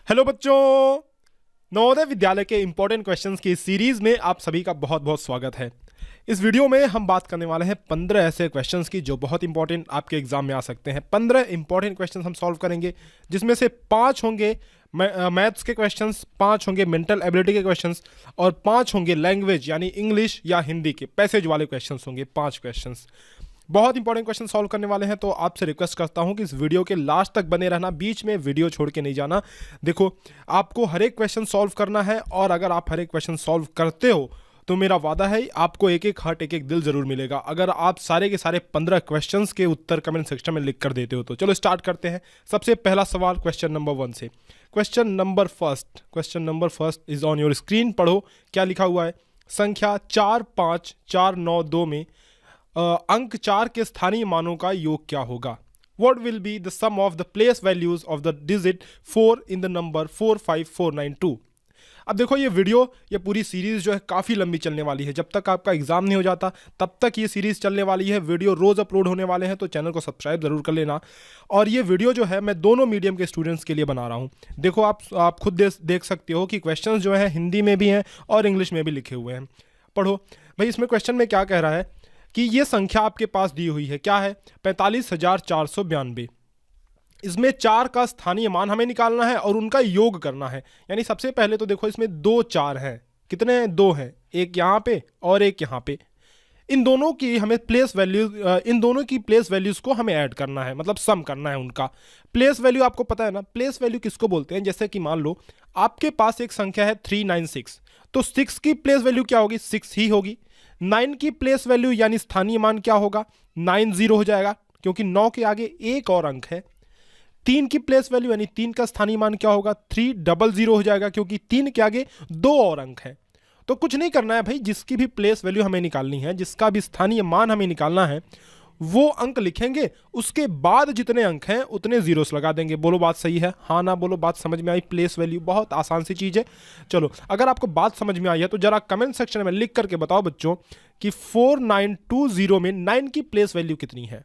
Hello बच्चों, नवोदय विद्यालय के important questions की इस सीरीज में आप सभी का बहुत बहुत स्वागत है। इस वीडियो में हम बात करने वाले हैं 15 ऐसे क्वेश्चंस की जो बहुत इंपॉर्टेंट आपके एग्जाम में आ सकते हैं। 15 इंपॉर्टेंट क्वेश्चंस हम सॉल्व करेंगे, जिसमें से 5 होंगे मैथ्स के क्वेश्चंस, 5 होंगे मेंटल एबिलिटी के क्वेश्चंस और 5 होंगे लैंग्वेज यानी इंग्लिश या हिंदी के पैसेज वाले क्वेश्चंस होंगे। 5 क्वेश्चंस बहुत इंपॉर्टेंट क्वेश्चन सॉल्व करने वाले हैं, तो आपसे रिक्वेस्ट करता हूं कि इस वीडियो के लास्ट तक बने रहना, बीच में वीडियो छोड़ के नहीं जाना। देखो, आपको हर एक क्वेश्चन सॉल्व करना है और अगर आप हर एक क्वेश्चन सॉल्व करते हो तो मेरा वादा है आपको एक एक हार्ट एक एक दिल जरूर मिलेगा अगर आप सारे के सारे 15 क्वेश्चंस के उत्तर कमेंट सेक्शन में लिख कर देते हो। तो चलो स्टार्ट करते हैं। सबसे पहला सवाल क्वेश्चन नंबर 1 से। Question number first is on your screen. पढ़ो क्या लिखा हुआ है। संख्या 4, 5, 4, 9, 2 में अंक 4 के स्थानीय मानों का योग क्या होगा? What will be the sum of the place values of the digit 4 in the number 45492? अब देखो, ये पूरी सीरीज जो है काफ़ी लंबी चलने वाली है। जब तक आपका एग्जाम नहीं हो जाता तब तक ये सीरीज चलने वाली है। वीडियो रोज़ अपलोड होने वाले हैं, तो चैनल को सब्सक्राइब ज़रूर कर लेना। और ये वीडियो जो है मैं दोनों मीडियम के स्टूडेंट्स के लिए बना रहा हूँ। देखो, आप खुद देख सकते हो कि क्वेश्चंस जो है हिंदी में भी हैं और इंग्लिश में भी लिखे हुए हैं। पढ़ो भाई, इसमें क्वेश्चन में क्या कह रहा है कि ये संख्या आपके पास दी हुई है। क्या है? 45,492। इसमें 4 का स्थानीय मान हमें निकालना है और उनका योग करना है। यानी सबसे पहले तो देखो, इसमें 2 4 हैं। कितने हैं? 2 हैं, एक यहाँ पे और एक यहाँ पे। इन दोनों की प्लेस वैल्यूज को हमें ऐड करना है, मतलब सम करना है उनका। प्लेस वैल्यू आपको पता है ना, प्लेस वैल्यू किसको बोलते हैं? जैसे कि मान लो आपके पास एक संख्या है 396, तो 6 की प्लेस वैल्यू क्या होगी? 6 ही होगी। 9 की प्लेस वैल्यू यानी स्थानीय मान क्या होगा? 90 हो जाएगा, क्योंकि 9 के आगे एक और अंक है। 3 की प्लेस वैल्यू यानी 3 का स्थानीय मान क्या होगा? 300 हो जाएगा, क्योंकि 3 के आगे 2 और अंक है। तो कुछ नहीं करना है भाई, जिसकी भी प्लेस वैल्यू हमें निकालनी है, जिसका भी स्थानीय मान हमें निकालना है, वो अंक लिखेंगे। उसके बाद जितने अंक हैं उतने जीरोस लगा देंगे। बोलो बात सही है? हाँ ना बोलो, बात समझ में आई? प्लेस वैल्यू बहुत आसान सी चीज़ है। चलो, अगर आपको बात समझ में आई है तो जरा कमेंट सेक्शन में लिख करके बताओ बच्चों कि 4920 में 9 की प्लेस वैल्यू कितनी है।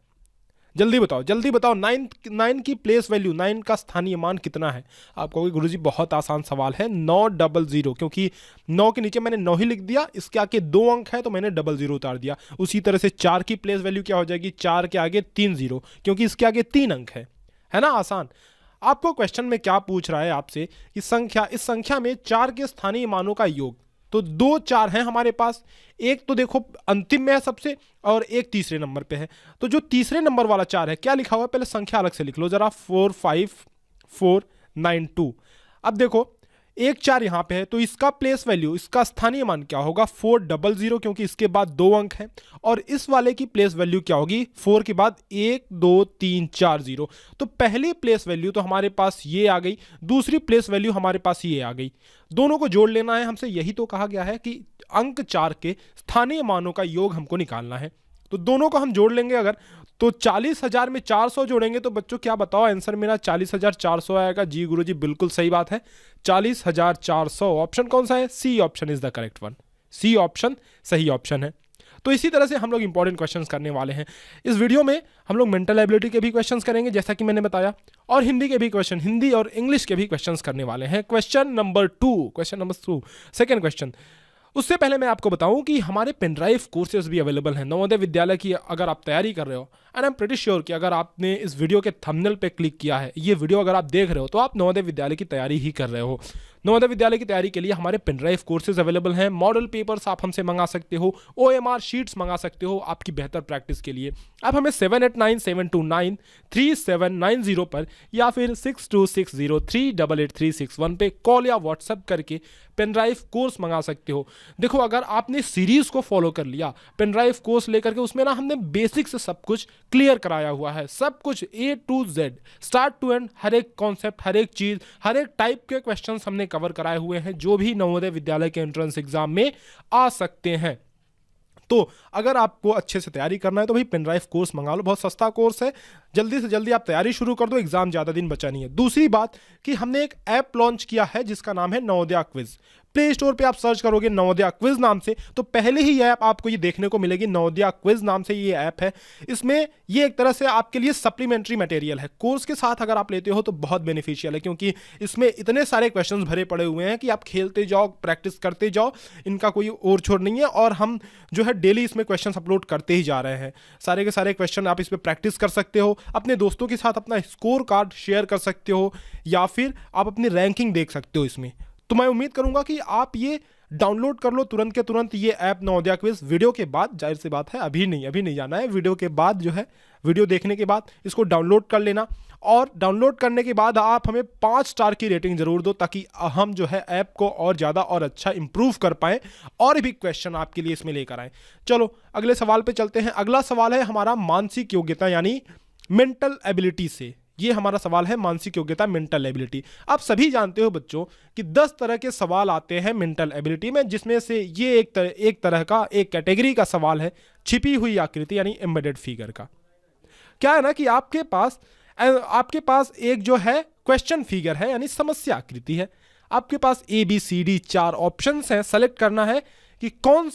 जल्दी बताओ, जल्दी बताओ। 9 की प्लेस वैल्यू, 9 का स्थानीय मान कितना है? आप कहोगे गुरुजी बहुत आसान सवाल है, 900, क्योंकि 9 के नीचे मैंने 9 ही लिख दिया, इसके आगे 2 अंक है तो मैंने 00 उतार दिया। उसी तरह से 4 की प्लेस वैल्यू क्या हो जाएगी? 4 के आगे 30, क्योंकि इसके आगे 3 अंक है ना? आसान। आपको क्वेश्चन में क्या पूछ रहा है आपसे कि इस संख्या में 4 के स्थानीय मानों का योग। तो 2 4 हैं हमारे पास, एक तो देखो अंतिम में है सबसे और एक तीसरे नंबर पे है। तो जो तीसरे नंबर वाला 4 है, क्या लिखा हुआ है? पहले संख्या अलग से लिख लो जरा, 45492। अब देखो, एक 4 यहां पे है, तो इसका प्लेस वैल्यू, इसका स्थानीय मान क्या होगा? 400, क्योंकि इसके बाद 2 अंक हैं। और इस वाले की प्लेस वैल्यू क्या होगी? 4 के बाद 1 2 3 4 0। तो पहली प्लेस वैल्यू तो हमारे पास ये आ गई, दूसरी प्लेस वैल्यू हमारे पास ये आ गई। दोनों को जोड़ लेना है हमसे। यही तो कहा गया है कि अंक 4 के स्थानीय मानों का योग हमको निकालना है। तो दोनों को हम जोड़ लेंगे अगर, तो 40,000 में 400 जोड़ेंगे तो बच्चों क्या बताओ आंसर मेरा? 40,400 आएगा। जी गुरुजी बिल्कुल सही बात है, 40,400। ऑप्शन कौन सा है? C option is the correct one. C option सही ऑप्शन है। तो इसी तरह से हम लोग इंपॉर्टेंट क्वेश्चंस करने वाले हैं इस वीडियो में। हम लोग मेंटल एबिलिटी के भी क्वेश्चंस करेंगे जैसा कि मैंने बताया, और हिंदी के भी क्वेश्चन, हिंदी और इंग्लिश के भी क्वेश्चंस करने वाले हैं। Question number 2, second question. उससे पहले मैं आपको बताऊं कि हमारे पेनड्राइव कोर्सेज भी अवेलेबल हैं नवोदय विद्यालय की। अगर आप तैयारी कर रहे हो, and I am pretty sure कि अगर आपने इस वीडियो के थंबनेल पे क्लिक किया है, ये वीडियो अगर आप देख रहे हो, तो आप नवोदय विद्यालय की तैयारी ही कर रहे हो। नवोदय विद्यालय की तैयारी के लिए हमारे पेनड्राइव कोर्सेज अवेलेबल हैं। मॉडल पेपर्स आप हमसे मंगा सकते हो, OMR शीट्स मंगा सकते हो आपकी बेहतर प्रैक्टिस के लिए। आप हमें 7897293790 पर या फिर 6260388361 पे कॉल या व्हाट्सएप करके पेनड्राइव कोर्स मंगा सकते हो। देखो, अगर आपने सीरीज को फॉलो कर लिया, पेनड्राइव कोर्स लेकर के, उसमें ना हमने बेसिक से सब कुछ क्लियर कराया हुआ है। सब कुछ A to Z, start to end, हर एक कॉन्सेप्ट, हर एक चीज, हर एक टाइप के क्वेश्चंस हमने कवर कराए हुए हैं जो भी नवोदय विद्यालय के एंट्रेंस एग्जाम में आ सकते हैं। तो अगर आपको अच्छे से तैयारी करना है तो भाई पेनड्राइव कोर्स मंगा लो, बहुत सस्ता कोर्स है। जल्दी से जल्दी आप तैयारी शुरू कर दो, एग्जाम ज़्यादा दिन बचा नहीं है। दूसरी बात कि हमने एक ऐप लॉन्च किया है जिसका नाम है नवोदय क्विज। प्ले स्टोर पे आप सर्च करोगे नवोदया क्विज नाम से, तो पहले ही ये ऐप आपको ये देखने को मिलेगी, नवोदया क्विज नाम से ये ऐप है। इसमें ये एक तरह से आपके लिए सप्लीमेंट्री मटेरियल है, कोर्स के साथ अगर आप लेते हो तो बहुत बेनिफिशियल है, क्योंकि इसमें इतने सारे क्वेश्चंस भरे पड़े हुए हैं कि आप खेलते जाओ, प्रैक्टिस करते जाओ, इनका कोई और छोड़ नहीं है। और हम जो है डेली इसमें क्वेश्चंस अपलोड करते ही जा रहे हैं, सारे के सारे क्वेश्चन आप इस पर प्रैक्टिस कर सकते हो, अपने दोस्तों के साथ अपना स्कोर कार्ड शेयर कर सकते हो, या फिर आप अपनी रैंकिंग देख सकते हो इसमें। तो मैं उम्मीद करूंगा कि आप ये डाउनलोड कर लो तुरंत के तुरंत ये ऐप नवोदया क्विज। वीडियो के बाद, जाहिर सी बात है अभी नहीं जाना है, वीडियो के बाद जो है, वीडियो देखने के बाद इसको डाउनलोड कर लेना, और डाउनलोड करने के बाद आप हमें 5 स्टार की रेटिंग जरूर दो, ताकि हम जो है ऐप को और ज़्यादा और अच्छा इंप्रूव कर पाएँ और भी क्वेश्चन आपके लिए इसमें लेकर आएँ। चलो अगले सवाल पे चलते हैं। अगला सवाल है हमारा मानसिक योग्यता यानी मेंटल एबिलिटी से। ये हमारा सवाल है मानसिक योग्यता, मेंटल एबिलिटी। आप सभी जानते हो बच्चों कि 10 तरह के सवाल आते हैं मेंटल एबिलिटी में, जिसमें से ये एक तरह का, एक कैटेगरी का सवाल है छिपी हुई आकृति यानी एम्बेडेड फिगर का। क्या है ना कि आपके पास एक जो है क्वेश्चन फिगर है यानी समस्या आकृति है, आपके पास ABCD 4 ऑप्शंस हैं, सेलेक्ट करना है कि कौन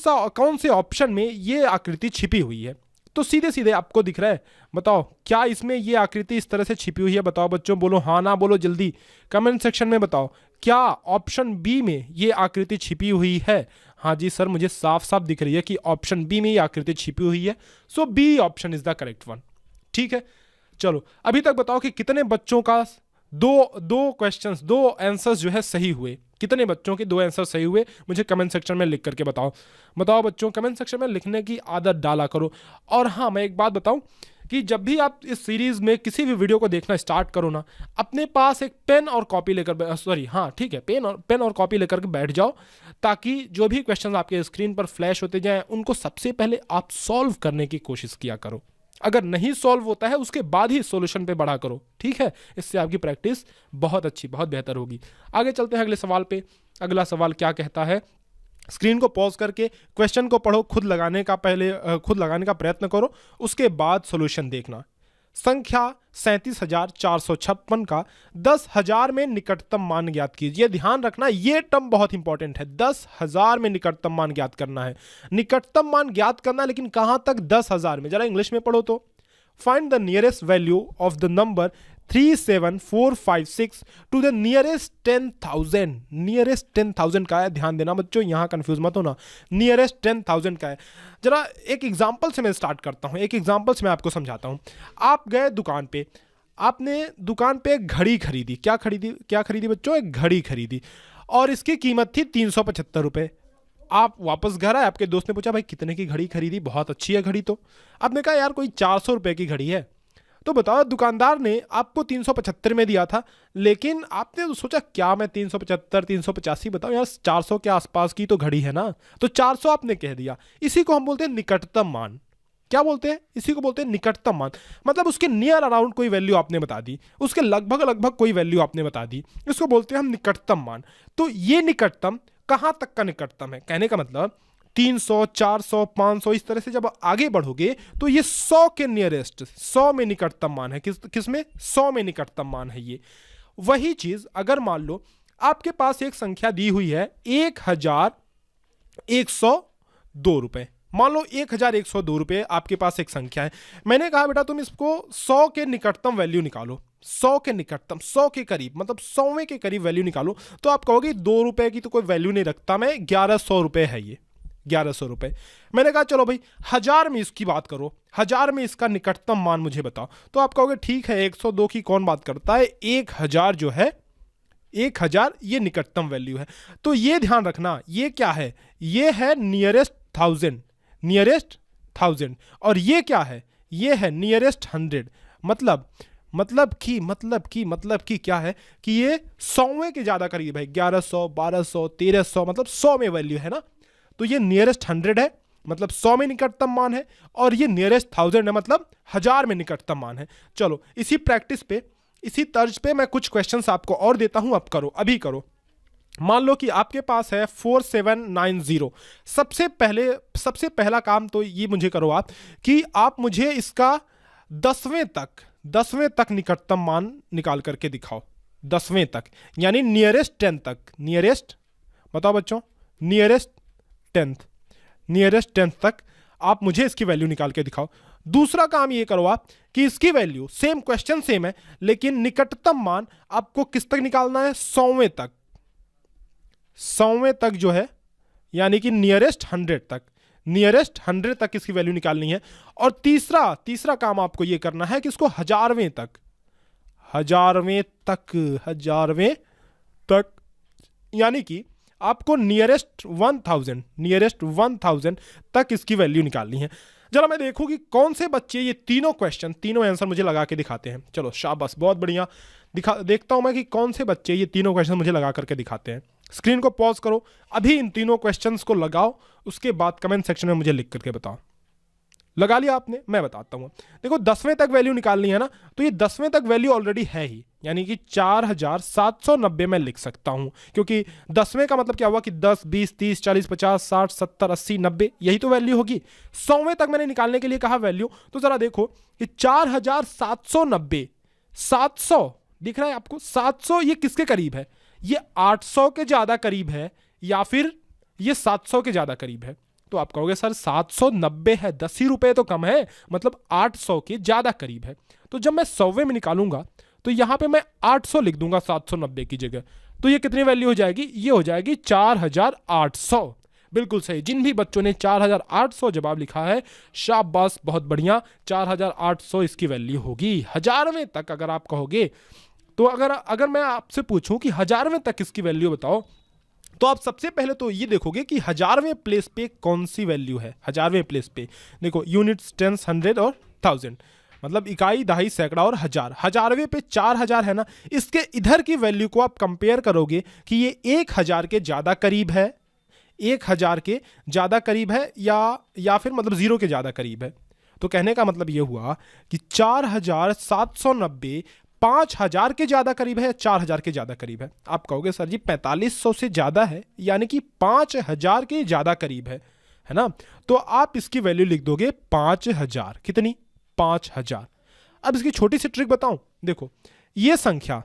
से ऑप्शन में ये आकृति छिपी हुई है। तो सीधे सीधे आपको दिख रहा है, बताओ क्या इसमें ये आकृति इस तरह से छिपी हुई है? बताओ बच्चों, बोलो हाँ ना बोलो जल्दी, कमेंट सेक्शन में बताओ, क्या ऑप्शन बी में ये आकृति छिपी हुई है? हाँ जी सर, मुझे साफ साफ दिख रही है कि ऑप्शन बी में ये आकृति छिपी हुई है, so B option is the correct one. ठीक है, चलो अभी तक बताओ कि कितने बच्चों का दो आंसर्स जो है सही हुए, कितने बच्चों के 2 आंसर सही हुए, मुझे कमेंट सेक्शन में लिख करके बताओ बच्चों, कमेंट सेक्शन में लिखने की आदत डाला करो। और हाँ, मैं एक बात बताऊं कि जब भी आप इस सीरीज में किसी भी वीडियो को देखना स्टार्ट करो ना, अपने पास एक पेन और कॉपी लेकर, पेन और कॉपी लेकर के बैठ जाओ, ताकि जो भी क्वेश्चन आपके स्क्रीन पर फ्लैश होते जाएं उनको सबसे पहले आप सॉल्व करने की कोशिश किया करो। अगर नहीं सॉल्व होता है उसके बाद ही सॉल्यूशन पे बढ़ा करो, ठीक है? इससे आपकी प्रैक्टिस बहुत अच्छी, बहुत बेहतर होगी। आगे चलते हैं अगले सवाल पे। अगला सवाल क्या कहता है, स्क्रीन को पॉज करके क्वेश्चन को पढ़ो, खुद लगाने का प्रयत्न करो, उसके बाद सॉल्यूशन देखना। संख्या 37,456 का 10,000 में निकटतम मान ज्ञात कीजिए। ध्यान रखना, ये टर्म बहुत इंपॉर्टेंट है, 10,000 में निकटतम मान ज्ञात करना है। निकटतम मान ज्ञात करना, लेकिन कहां तक? 10,000 में। जरा इंग्लिश में पढ़ो तो, find the nearest value of the number 37456 to the nearest 10,000। Nearest 10,000 का है, ध्यान देना बच्चों, यहां कंफ्यूज मत होना, नियरेस्ट 10,000 का है। जरा एक एग्जांपल से मैं स्टार्ट करता हूं, एक एग्जांपल से मैं आपको समझाता हूं। आप गए दुकान पे, आपने दुकान पे एक घड़ी खरीदी। क्या खरीदी बच्चों? एक घड़ी खरीदी, और इसकी कीमत थी 375 रुपये। आप वापस घर आए, आपके दोस्त ने पूछा भाई कितने की घड़ी खरीदी? बहुत अच्छी है घड़ी तो। आपने कहा यार कोई 400 रुपये की घड़ी है। तो बताओ, दुकानदार ने आपको 375 में दिया था, लेकिन आपने तो सोचा क्या मैं 375 385, बताओ यार 400 के आसपास की तो घड़ी है ना, तो 400 आपने कह दिया। इसी को हम बोलते हैं निकटतम मान। क्या बोलते हैं? इसी को बोलते हैं निकटतम मान। मतलब उसके नियर अराउंड कोई वैल्यू आपने बता दी, उसके लगभग कोई वैल्यू आपने बता दी, इसको बोलते हैं हम निकटतम मान। तो ये निकटतम कहां तक का निकटतम है? कहने का मतलब 300, 400, 500, इस तरह से जब आगे बढ़ोगे तो ये 100 के नियरेस्ट, 100 में निकटतम मान है। किस में? 100 में निकटतम मान है ये। वही चीज अगर मान लो आपके पास एक संख्या दी हुई है 1,102 रुपए, मान लो 1,102 रुपए आपके पास एक संख्या है। मैंने कहा बेटा तुम इसको 100 के निकटतम वैल्यू निकालो, 100 के निकटतम, 100 के करीब, मतलब 100वें के करीब वैल्यू निकालो। तो आप कहोगे 2 रुपए की तो कोई वैल्यू नहीं रखता मैं, 1,100 रुपए है ये, 1,100 रुपए। मैंने कहा चलो भाई 1000 में इसकी बात करो, 1000 में इसका निकटतम मान मुझे बताओ। तो आप कहोगे ठीक है 102 की कौन बात करता है, 1000 जो है, 1000 ये निकटतम वैल्यू है। तो ये ध्यान रखना, ये क्या है? ये है नियरेस्ट 1000, नियरेस्ट 1000। और ये क्या है? ये है नियरेस्ट 100। मतलब क्या है कि ये 100वें के ज्यादा करीब है, 1100, 1200, 1300, मतलब 100 में वैल्यू है ना। तो ये नियरेस्ट 100 है, मतलब 100 में निकटतम मान है, और ये नियरेस्ट 1000 है, मतलब 1000 में निकटतम मान है। चलो इसी प्रैक्टिस पे, इसी तर्ज पे मैं कुछ क्वेश्चंस आपको और देता हूं, अब करो, अभी करो। मान लो कि आपके पास है 4790। सबसे पहला काम तो ये मुझे करो आप कि आप मुझे इसका 10वें तक निकटतम मान निकाल करके दिखाओ। 10वें तक यानी नियरेस्ट 10 तक, नियरेस्ट बताओ बच्चों, नियरेस्ट टेंथ तक आप मुझे इसकी वैल्यू निकाल के दिखाओ। दूसरा काम ये करो आप कि इसकी वैल्यू, सेम क्वेश्चन सेम है लेकिन निकटतम मान आपको किस तक निकालना है, 100वें तक। 100वें तक जो है यानी कि नियरेस्ट 100 तक इसकी वैल्यू निकालनी है। और तीसरा काम आपको ये करना है कि इसको 1000वें तक यानी कि आपको नियरेस्ट 1000 तक इसकी वैल्यू निकालनी है। जरा मैं देखूं कि कौन से बच्चे ये तीनों आंसर मुझे लगा के दिखाते हैं। चलो शाबाश, बहुत बढ़िया। देखता हूं मैं कि कौन से बच्चे ये तीनों क्वेश्चन मुझे लगा करके दिखाते हैं। स्क्रीन को पॉज करो, अभी इन तीनों क्वेश्चंस को लगाओ, उसके बाद कमेंट सेक्शन में मुझे लिख करके बताओ। लगा लिया आपने? मैं बताता हूं। देखो 10वें तक वैल्यू निकालनी है ना, तो ये 10वें तक वैल्यू ऑलरेडी है ही, यानी कि 4790 में लिख सकता हूं, क्योंकि 10वें का मतलब क्या हुआ कि 10, 20, 30, 40, 50, 60, 70, 80, 90, यही तो वैल्यू होगी। 100वें तक मैंने निकालने के लिए कहा वैल्यू, तो जरा देखो कि 4790, 700 दिख रहा है आपको? 700 ये किसके करीब है? ये 800 के ज्यादा करीब है या फिर ये 700 के ज्यादा करीब है? तो आप कहोगे सर 790 है, 10 ही रुपए तो कम है, मतलब 800 के ज्यादा करीब है। तो जब मैं 100वें में निकालूंगा तो यहां पे मैं 800 लिख दूंगा 790 की जगह, तो ये कितनी वैल्यू हो जाएगी? ये हो जाएगी 4800। बिल्कुल सही। जिन भी बच्चों ने 4800 जवाब लिखा है, शाबाश, बहुत बढ़िया। 4800 इसकी वैल्यू होगी। 1000वें तक अगर आप कहोगे, तो अगर मैं आपसे पूछूं कि 1000वें तक इसकी वैल्यू बताओ, तो आप सबसे पहले तो ये देखोगे कि 1000वें प्लेस पे कौन सी वैल्यू है। 1000वें प्लेस पे देखो, यूनिट्स, टेंस, 100 और 1000, मतलब इकाई, दहाई, सैकड़ा और हजार। 1000वें पे 4000 है ना, इसके इधर की वैल्यू को आप कंपेयर करोगे कि ये 1000 के ज्यादा करीब है, 1000 के ज्यादा करीब है या फिर मतलब 0 के ज्यादा करीब है। तो कहने का मतलब ये हुआ कि 4790 5000 के ज्यादा करीब है या 4000 के ज्यादा करीब है? आप कहोगे सर जी 4500 से ज्यादा है, यानी कि 5000 के ज्यादा करीब है ना? तो आप इसकी वैल्यू लिख दोगे 5000। कितनी? 5000। अब इसकी छोटी सी ट्रिक बताऊं। देखो ये संख्या,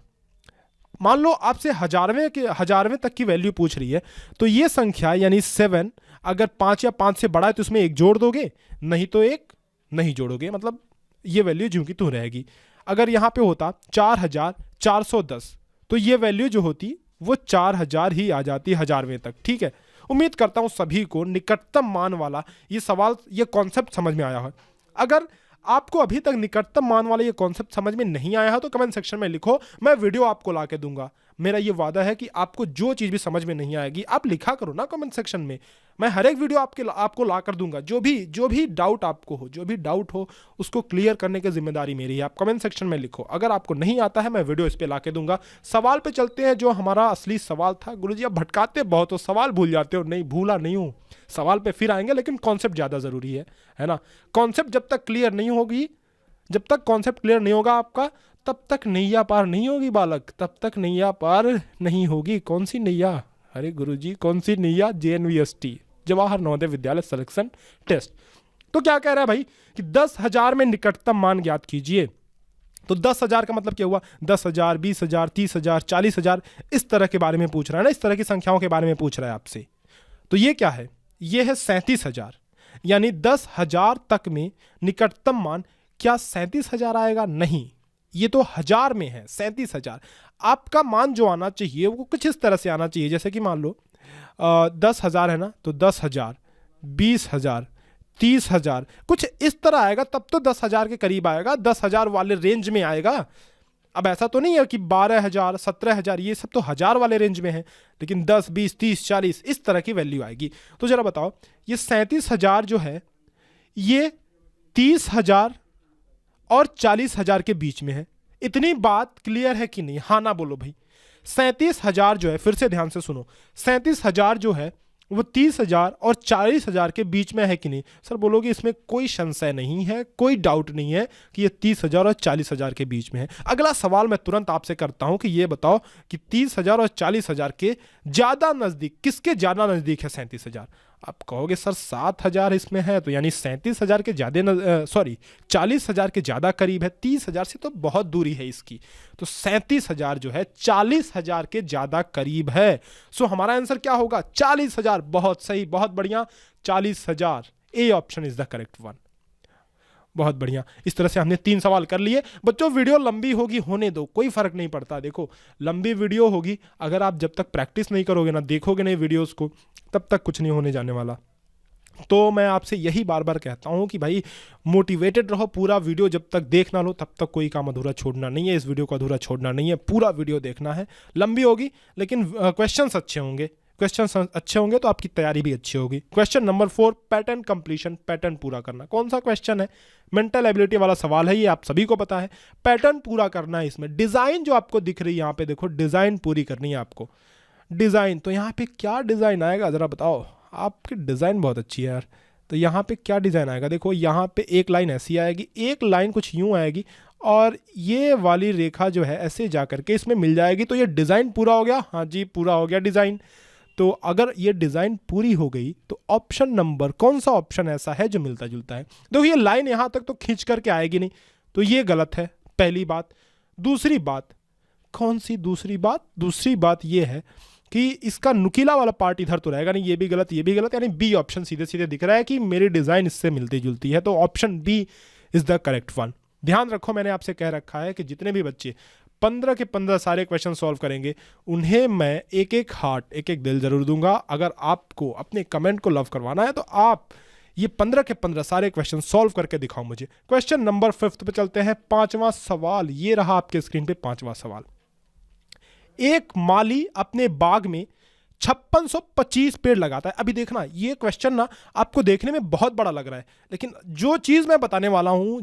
मान लो आपसे 1000वें तक की वैल्यू पूछ रही है, तो ये संख्या यानी 7 अगर 5 या 5 से बड़ा है तो इसमें 1 जोड़ दोगे, नहीं तो 1 नहीं जोड़ोगे, मतलब ये वैल्यू ज्यों की त्यों रहेगी। अगर यहां पे होता 4410, तो ये वैल्यू जो होती वो 4000 ही आ जाती 1000वें तक। ठीक है, उम्मीद करता हूं सभी को निकटतम मान वाला ये सवाल, ये कॉन्सेप्ट समझ में आया है। अगर आपको अभी तक निकटतम मान वाला ये कॉन्सेप्ट समझ में नहीं आया है तो कमेंट सेक्शन में लिखो, मैं वीडियो आपको ला के दूंगा। मेरा ये वादा है कि आपको जो चीज़ भी समझ में नहीं आएगी आप लिखा करो ना कमेंट सेक्शन में, मैं हर एक वीडियो आपको ला कर दूंगा। जो भी डाउट आपको हो, जो भी डाउट हो, उसको क्लियर करने की जिम्मेदारी मेरी है। आप कमेंट सेक्शन में लिखो, अगर आपको नहीं आता है मैं वीडियो इस पर ला के दूंगा। सवाल पे चलते हैं, जो हमारा असली सवाल था। गुरुजी आप भटकाते बहुत हो, सवाल भूल जाते हो। नहीं, भूला नहीं हूँ, सवाल पे फिर आएंगे, लेकिन कॉन्सेप्ट ज़्यादा ज़रूरी है ना? कॉन्सेप्ट जब तक क्लियर नहीं होगी, जब तक कॉन्सेप्ट क्लियर नहीं होगा आपका, तब तक नैया पार नहीं होगी बालक, तब तक नैया पार नहीं होगी। कौन सी नैया? अरे गुरुजी कौन सी नैया? JNVST, Jawahar Navodaya Vidyalaya selection test. तो क्या कह रहा है भाई कि 10,000 में निकटतम मान ज्ञात कीजिए। तो 10,000 का मतलब क्या हुआ? 10,000, 20,000, 30,000, 40,000, इस तरह के बारे में पूछ रहा है ना, इस तरह की संख्याओं के बारे में पूछ रहा है आपसे। तो ये क्या है? ये है 37,000, यानी 10,000 तक में निकटतम मान क्या 37,000 आएगा? नहीं, ये तो 1000 में है। 37,000 आपका मान जो आना चाहिए वो कुछ इस तरह से आना चाहिए, जैसे कि मान लो 10,000 है ना, तो 10,000, 20,000, 30,000, कुछ इस तरह आएगा, तब तो 10,000 के करीब आएगा, 10,000 वाले रेंज में आएगा। अब ऐसा तो नहीं है कि 12,000, 17,000, ये सब तो 1000 वाले रेंज में है, लेकिन 10, 20, 30, 40 इस तरह की वैल्यू आएगी। तो जरा बताओ, ये 37,000 जो है ये 30,000 और 40,000 के बीच में है। इतनी बात क्लियर है कि नहीं? हाँ ना बोलो भाई। 37,000 जो है, फिर से ध्यान से सुनो, 37,000 जो है वो 30,000 और 40,000 के बीच में है कि नहीं? सर बोलोगे इसमें कोई संशय नहीं है, कोई डाउट नहीं है कि ये 30,000 और 40,000 के बीच में है। अगला सवाल मैं तुरंत आपसे करता हूं कि ये बताओ कि 30,000 और 40,000 के ज्यादा नजदीक, किसके ज्यादा नजदीक है 37,000? आप कहोगे सर 7,000 इसमें है तो यानी 37,000 के ज़्यादा, सॉरी 40,000 के ज़्यादा करीब है, 30,000 से तो बहुत दूरी है इसकी। तो 37,000 जो है 40,000 के ज़्यादा करीब है। सो हमारा आंसर क्या होगा? 40,000। बहुत सही, बहुत बढ़िया, 40,000। A option is the correct one. बहुत बढ़िया। इस तरह से हमने 3 सवाल कर लिए। बच्चों वीडियो लंबी होगी, होने दो, कोई फर्क नहीं पड़ता। देखो लंबी वीडियो होगी, अगर आप जब तक प्रैक्टिस नहीं करोगे ना, देखोगे नहीं वीडियोस को, तब तक कुछ नहीं होने जाने वाला। तो मैं आपसे यही बार बार कहता हूँ कि भाई मोटिवेटेड रहो, पूरा वीडियो जब तक देख ना लो तब तक कोई काम अधूरा छोड़ना नहीं है, इस वीडियो को अधूरा छोड़ना नहीं है, पूरा वीडियो देखना है। लंबी होगी लेकिन क्वेश्चंस अच्छे होंगे, क्वेश्चन अच्छे होंगे तो आपकी तैयारी भी अच्छी होगी। Question number 4, pattern completion, pattern पूरा करना। कौन सा क्वेश्चन है? मेंटल एबिलिटी वाला सवाल है, ये आप सभी को पता है। पैटर्न पूरा करना है इसमें। डिज़ाइन जो आपको दिख रही है यहाँ पे, देखो डिज़ाइन पूरी करनी है आपको। डिज़ाइन, तो यहाँ पे क्या डिज़ाइन आएगा ज़रा बताओ। आपकी डिज़ाइन बहुत अच्छी है यार, तो यहाँ पे क्या डिज़ाइन आएगा? देखो यहाँ पे एक लाइन ऐसी आएगी, एक लाइन कुछ यूँ आएगी, और ये वाली रेखा जो है ऐसे जा करके इसमें मिल जाएगी। तो ये डिज़ाइन पूरा हो गया। हाँ जी, पूरा हो गया डिज़ाइन। तो अगर ये डिज़ाइन पूरी हो गई तो ऑप्शन नंबर, कौन सा ऑप्शन ऐसा है जो मिलता जुलता है? देखो ये लाइन यहाँ तक तो खींच करके आएगी नहीं, तो ये गलत है, पहली बात। दूसरी बात, कौन सी दूसरी बात? दूसरी बात ये है कि इसका नुकीला वाला पार्ट इधर तो रहेगा नहीं, ये भी गलत, ये भी गलत। यानी बी ऑप्शन सीधे सीधे दिख रहा है कि मेरी डिज़ाइन इससे मिलती जुलती है, तो option B is the correct one. ध्यान रखो, मैंने आपसे कह रखा है कि जितने भी बच्चे 15 के 15 सारे क्वेश्चन सॉल्व करेंगे, उन्हें मैं एक एक हार्ट, एक एक दिल जरूर दूंगा। अगर आपको अपने कमेंट को लव करवाना है तो आप ये 15 के 15 सारे क्वेश्चन सॉल्व करके दिखाओ मुझे। क्वेश्चन नंबर 5 पे चलते हैं। 5वां सवाल ये रहा आपके स्क्रीन पे। 5वां सवाल, एक माली अपने बाग में 5625 पेड़ लगाता है। अभी देखना, ये क्वेश्चन ना आपको देखने में बहुत बड़ा लग रहा है, लेकिन जो चीज़ मैं बताने वाला हूँ,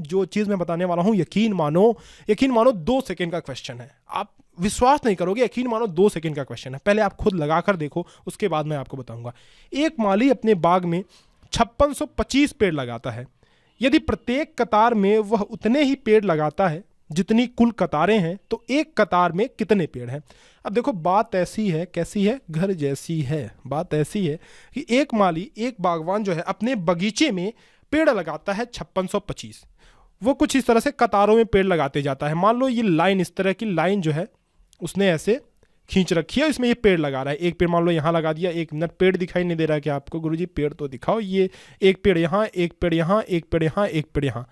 यकीन मानो 2 सेकेंड का क्वेश्चन है। आप विश्वास नहीं करोगे, यकीन मानो 2 सेकेंड का क्वेश्चन है। पहले आप खुद लगा कर देखो, उसके बाद मैं आपको बताऊंगा। एक माली अपने बाग में 5625 पेड़ लगाता है। यदि प्रत्येक कतार में वह उतने ही पेड़ लगाता है जितनी कुल कतारें हैं, तो एक कतार में कितने पेड़ हैं? अब देखो बात ऐसी है, कैसी है? घर जैसी है। बात ऐसी है कि एक माली, एक बागवान जो है अपने बगीचे में पेड़ लगाता है 5625। वो कुछ इस तरह से कतारों में पेड़ लगाते जाता है। मान लो ये लाइन, इस तरह की लाइन जो है उसने ऐसे खींच रखी है, इसमें ये पेड़ लगा रहा है। एक पेड़ मान लो यहाँ लगा दिया। 1 मिनट, पेड़ दिखाई नहीं दे रहा है क्या आपको? गुरुजी पेड़ तो दिखाओ। ये एक पेड़ यहाँ, एक पेड़ यहाँ, एक पेड़ यहाँ, एक पेड़ यहाँ।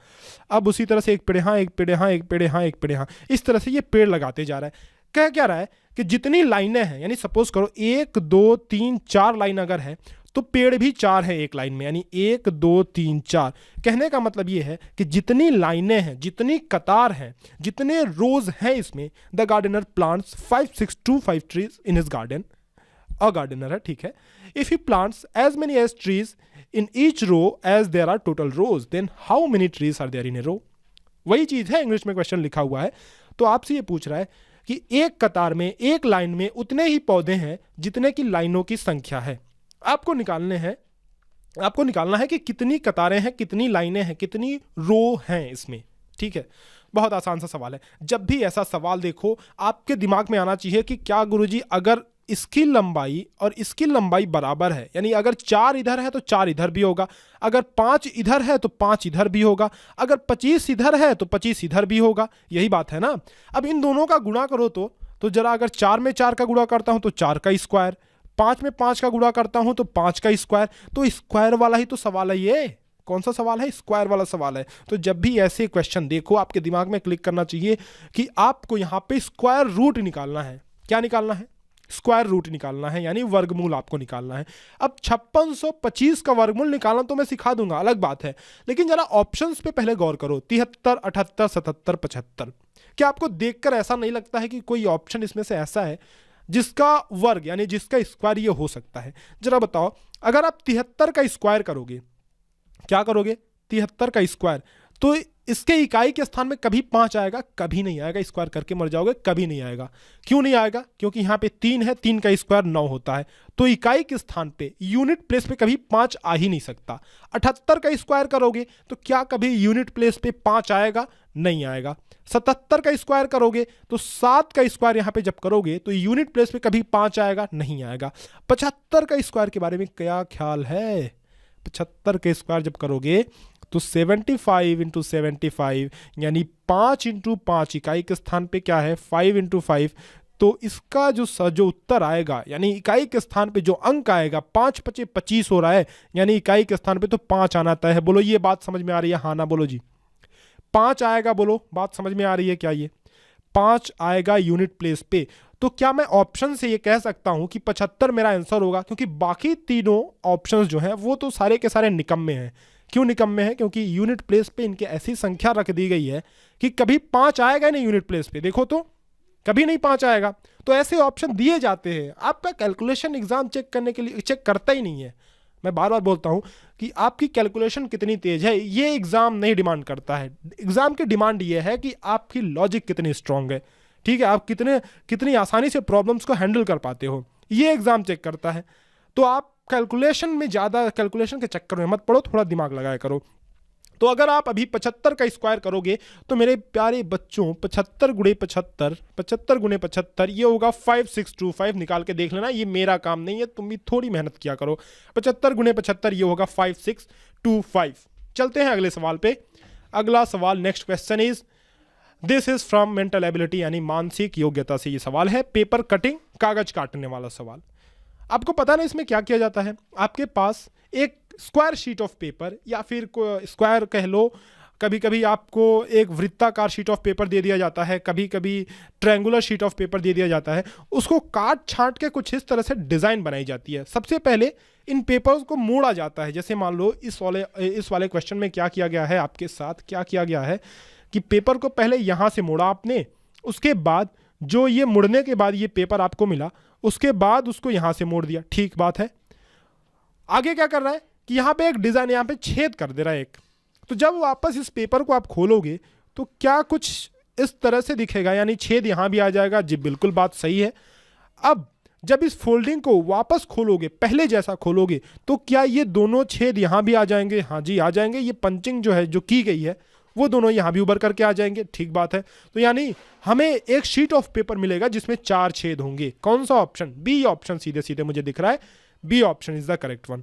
अब उसी तरह से एक पेड़ यहाँ, एक पेड़ यहाँ, एक पेड़ यहाँ, एक पेड़ यहाँ। इस तरह से ये पेड़ लगाते जा रहा है। कह क्या रहा है कि जितनी लाइनें हैं, यानी सपोज करो 1 2 3 4 लाइन अगर है तो पेड़ भी 4 है एक लाइन में, यानी 1 2 3 4। कहने का मतलब ये है कि जितनी लाइनें हैं, जितनी कतार हैं, जितने रोज हैं इसमें, the gardener plants 5625 trees in his garden. A gardener है, ठीक है। If he plants as many as trees in each row as there are total rows, then how many trees are there in a row? वही चीज है, English में question लिखा हुआ है। तो आपसे ये पूछ रहा है कि एक कतार में, एक लाइन में उतने ही पौधे हैं जितने की लाइनों की संख्या है। आपको निकालना है कि कितनी कतारें हैं, कितनी लाइनें हैं, कितनी रो हैं इसमें। ठीक है, बहुत आसान सा सवाल है। जब भी ऐसा सवाल देखो, आपके दिमाग में आना चाहिए कि क्या गुरुजी अगर इसकी लंबाई और इसकी लंबाई बराबर है, यानी अगर 4 इधर है तो 4 इधर भी होगा, अगर 5 इधर है तो 5 इधर भी होगा, अगर 25 इधर है तो 25 इधर भी होगा। यही बात है ना। अब इन दोनों का गुणा करो तो जरा, अगर 4 में 4 का गुणा करता हूं तो 4 का स्क्वायर, 5 में 5 का गुणा करता हूं तो 5 का स्क्वायर। तो स्क्वायर वाला ही तो सवाल है ये। कौन सा सवाल है? स्क्वायर वाला सवाल है। तो जब भी ऐसे क्वेश्चन देखो, आपके दिमाग में क्लिक करना चाहिए कि आपको यहां पे स्क्वायर रूट निकालना है। क्या निकालना है? स्क्वायर रूट निकालना है, यानी वर्गमूल आपको निकालना है। अब 5625 का वर्गमूल निकालना तो मैं सिखा दूंगा, अलग बात है, लेकिन जरा ऑप्शंस पे पहले गौर करो। 73, 78, 77, 75। क्या आपको देखकर ऐसा नहीं लगता है कि कोई ऑप्शन इसमें से ऐसा है जिसका वर्ग, यानी जिसका स्क्वायर ये हो सकता है? जरा बताओ, अगर आप 73 का स्क्वायर करोगे, क्या करोगे? 73 का स्क्वायर, तो इसके इकाई के स्थान में कभी 5 आएगा? कभी नहीं आएगा, स्क्वायर करके मर जाओगे, कभी नहीं आएगा। क्यों नहीं आएगा? क्योंकि यहाँ पे 3 है, 3 का स्क्वायर 9 होता है। तो इकाई के स्थान पे यूनिट प्लेस पे कभी 5 आ ही नहीं सकता। 78 का स्क्वायर करोगे तो क्या कभी यूनिट प्लेस पे 5 आएगा? नहीं आएगा। 77 का स्क्वायर करोगे तो 7 का स्क्वायर यहाँ पे जब करोगे तो यूनिट प्लेस पे कभी 5 आएगा? नहीं आएगा। 75 का स्क्वायर के बारे में क्या ख्याल है? 75 के स्क्वायर जब करोगे तो 75 इंटू 75 यानी 5 इंटू 5, इकाई के स्थान पे क्या है? 5 इंटू 5। तो इसका जो उत्तर आएगा, यानी इकाई के स्थान पे जो अंक आएगा, 5 पचे 25 हो रहा है, यानी इकाई के स्थान पे तो 5 आना तय है। बोलो ये बात समझ में आ रही है? हाँ ना बोलो जी। 5 आएगा, बोलो बात समझ में आ रही है क्या? ये 5 आएगा यूनिट प्लेस पे। तो क्या मैं ऑप्शन से ये कह सकता हूं कि 75 मेरा आंसर होगा? क्योंकि बाकी तीनों ऑप्शंस जो हैं वो तो सारे के सारे निकम्मे हैं। क्यों निकम्मे हैं? क्योंकि यूनिट प्लेस पे इनके ऐसी संख्या रख दी गई है कि कभी 5 आएगा नहीं यूनिट प्लेस पे। देखो तो कभी नहीं 5 आएगा। तो ऐसे ऑप्शन दिए जाते हैं। आपका कैलकुलेशन एग्जाम चेक करने के लिए चेक करता ही नहीं है। मैं बार बार बोलता हूं कि आपकी कैलकुलेशन कितनी तेज है ये एग्जाम नहीं डिमांड करता है। एग्जाम की डिमांड ये है कि आपकी लॉजिक कितनी स्ट्रांग है, ठीक है, आप कितनी आसानी से प्रॉब्लम्स को हैंडल कर पाते हो, ये एग्जाम चेक करता है। तो आप कैलकुलेशन में ज़्यादा, कैलकुलेशन के चक्कर में मत पड़ो, थोड़ा दिमाग लगाया करो। तो अगर आप अभी 75 का स्क्वायर करोगे तो मेरे प्यारे बच्चों 75 गुणे 75, 75 गुणे 75 ये होगा 5625। निकाल के देख लेना, ये मेरा काम नहीं है, तुम भी थोड़ी मेहनत किया करो। 75 गुणे 75 ये होगा 5625। चलते हैं अगले सवाल पे। अगला सवाल, next question is, this is from mental ability यानी मानसिक योग्यता से ये सवाल है। पेपर कटिंग, कागज काटने वाला सवाल। आपको पता ना इसमें क्या किया जाता है? आपके पास एक स्क्वायर शीट ऑफ पेपर या फिर स्क्वायर कह लो, कभी कभी आपको एक वृत्ताकार शीट ऑफ पेपर दे दिया जाता है, कभी कभी ट्रायंगुलर शीट ऑफ पेपर दे दिया जाता है। उसको काट छांट के कुछ इस तरह से डिज़ाइन बनाई जाती है। सबसे पहले इन पेपर्स को मोड़ा जाता है। जैसे मान लो इस वाले क्वेश्चन में क्या किया गया है, आपके साथ क्या किया गया है कि पेपर को पहले यहाँ से मोड़ा आपने, उसके बाद जो ये मुड़ने के बाद ये पेपर आपको मिला, उसके बाद उसको यहाँ से मोड़ दिया। ठीक बात है। आगे क्या कर रहा है कि यहाँ पे एक डिज़ाइन, यहाँ पे छेद कर दे रहा है एक। तो जब वापस इस पेपर को आप खोलोगे तो क्या कुछ इस तरह से दिखेगा, यानी छेद यहाँ भी आ जाएगा। जी बिल्कुल, बात सही है। अब जब इस फोल्डिंग को वापस खोलोगे, पहले जैसा खोलोगे, तो क्या ये दोनों छेद यहाँ भी आ जाएंगे? हाँ जी आ जाएंगे। ये पंचिंग जो है जो की गई है वो दोनों यहाँ भी उभर करके आ जाएंगे। ठीक बात है। तो यानी हमें एक शीट ऑफ पेपर मिलेगा जिसमें 4 छेद होंगे। कौन सा ऑप्शन? बी ऑप्शन सीधे सीधे मुझे दिख रहा है। B option is the correct one.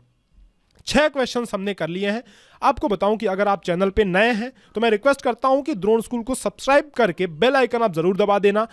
6 questions हमने कर लिए हैं। आपको बताऊं कि अगर आप चैनल पे नए हैं तो मैं रिक्वेस्ट करता हूं कि द्रोण स्कूल को सब्सक्राइब करके बेल आइकन आप जरूर दबा देना।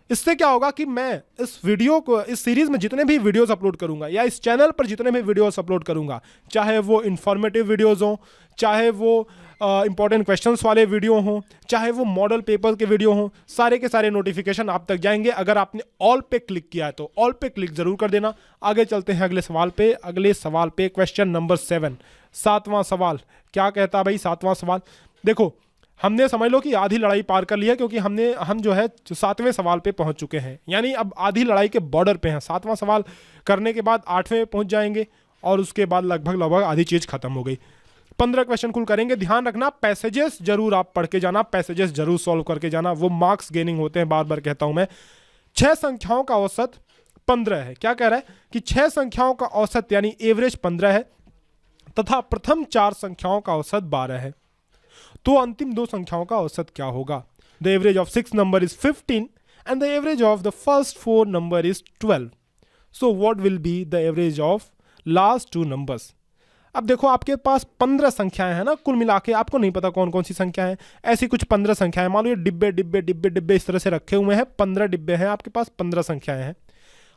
इससे क्या होगा कि मैं इस वीडियो को, इस सीरीज में जितने भी वीडियोस अपलोड करूंगा या इस चैनल पर जितने भी वीडियोस अपलोड करूंगा, चाहे वो इन्फॉर्मेटिव वीडियोस हों, चाहे वो इंपॉर्टेंट क्वेश्चंस वाले वीडियो हों, चाहे वो मॉडल पेपर के वीडियो हों, सारे के सारे नोटिफिकेशन आप तक जाएंगे। अगर आपने ऑल पे क्लिक किया है तो ऑल पे क्लिक जरूर कर देना। आगे चलते हैं अगले सवाल पे। अगले सवाल पे क्वेश्चन नंबर 7, 7वां सवाल क्या कहता भाई? 7वां सवाल देखो, हमने समझ लो कि आधी लड़ाई पार कर लिया, क्योंकि हम जो है 7वें सवाल पे पहुंच चुके हैं। यानी अब आधी लड़ाई के बॉर्डर पे हैं। 7वां सवाल करने के बाद 8वें पहुंच जाएंगे और उसके बाद लगभग आधी चीज़ खत्म हो गई। 15 क्वेश्चन कुल करेंगे। ध्यान रखना, पैसेजेस जरूर आप पढ़ के जाना, पैसेजेस जरूर सॉल्व करके जाना, वो मार्क्स गेनिंग होते हैं, बार बार कहता हूं मैं। 6 संख्याओं का औसत 15 है। क्या कह रहा है कि 6 संख्याओं का औसत यानी एवरेज 15 है तथा प्रथम 4 संख्याओं का औसत 12 है। तो अंतिम 2 संख्याओं का औसत क्या होगा? The average of 6 number is 15 and the average of the first 4 number is 12। So what will be the average of last 2 numbers? अब देखो, आपके पास 15 संख्याएं हैं ना कुल मिला के। आपको नहीं पता कौन कौन सी संख्याएं हैं, ऐसी कुछ 15 संख्याएं। मान लो ये डिब्बे डिब्बे डिब्बे डिब्बे इस तरह से रखे हुए हैं, 15 डिब्बे हैं आपके पास, 15 संख्याएं हैं।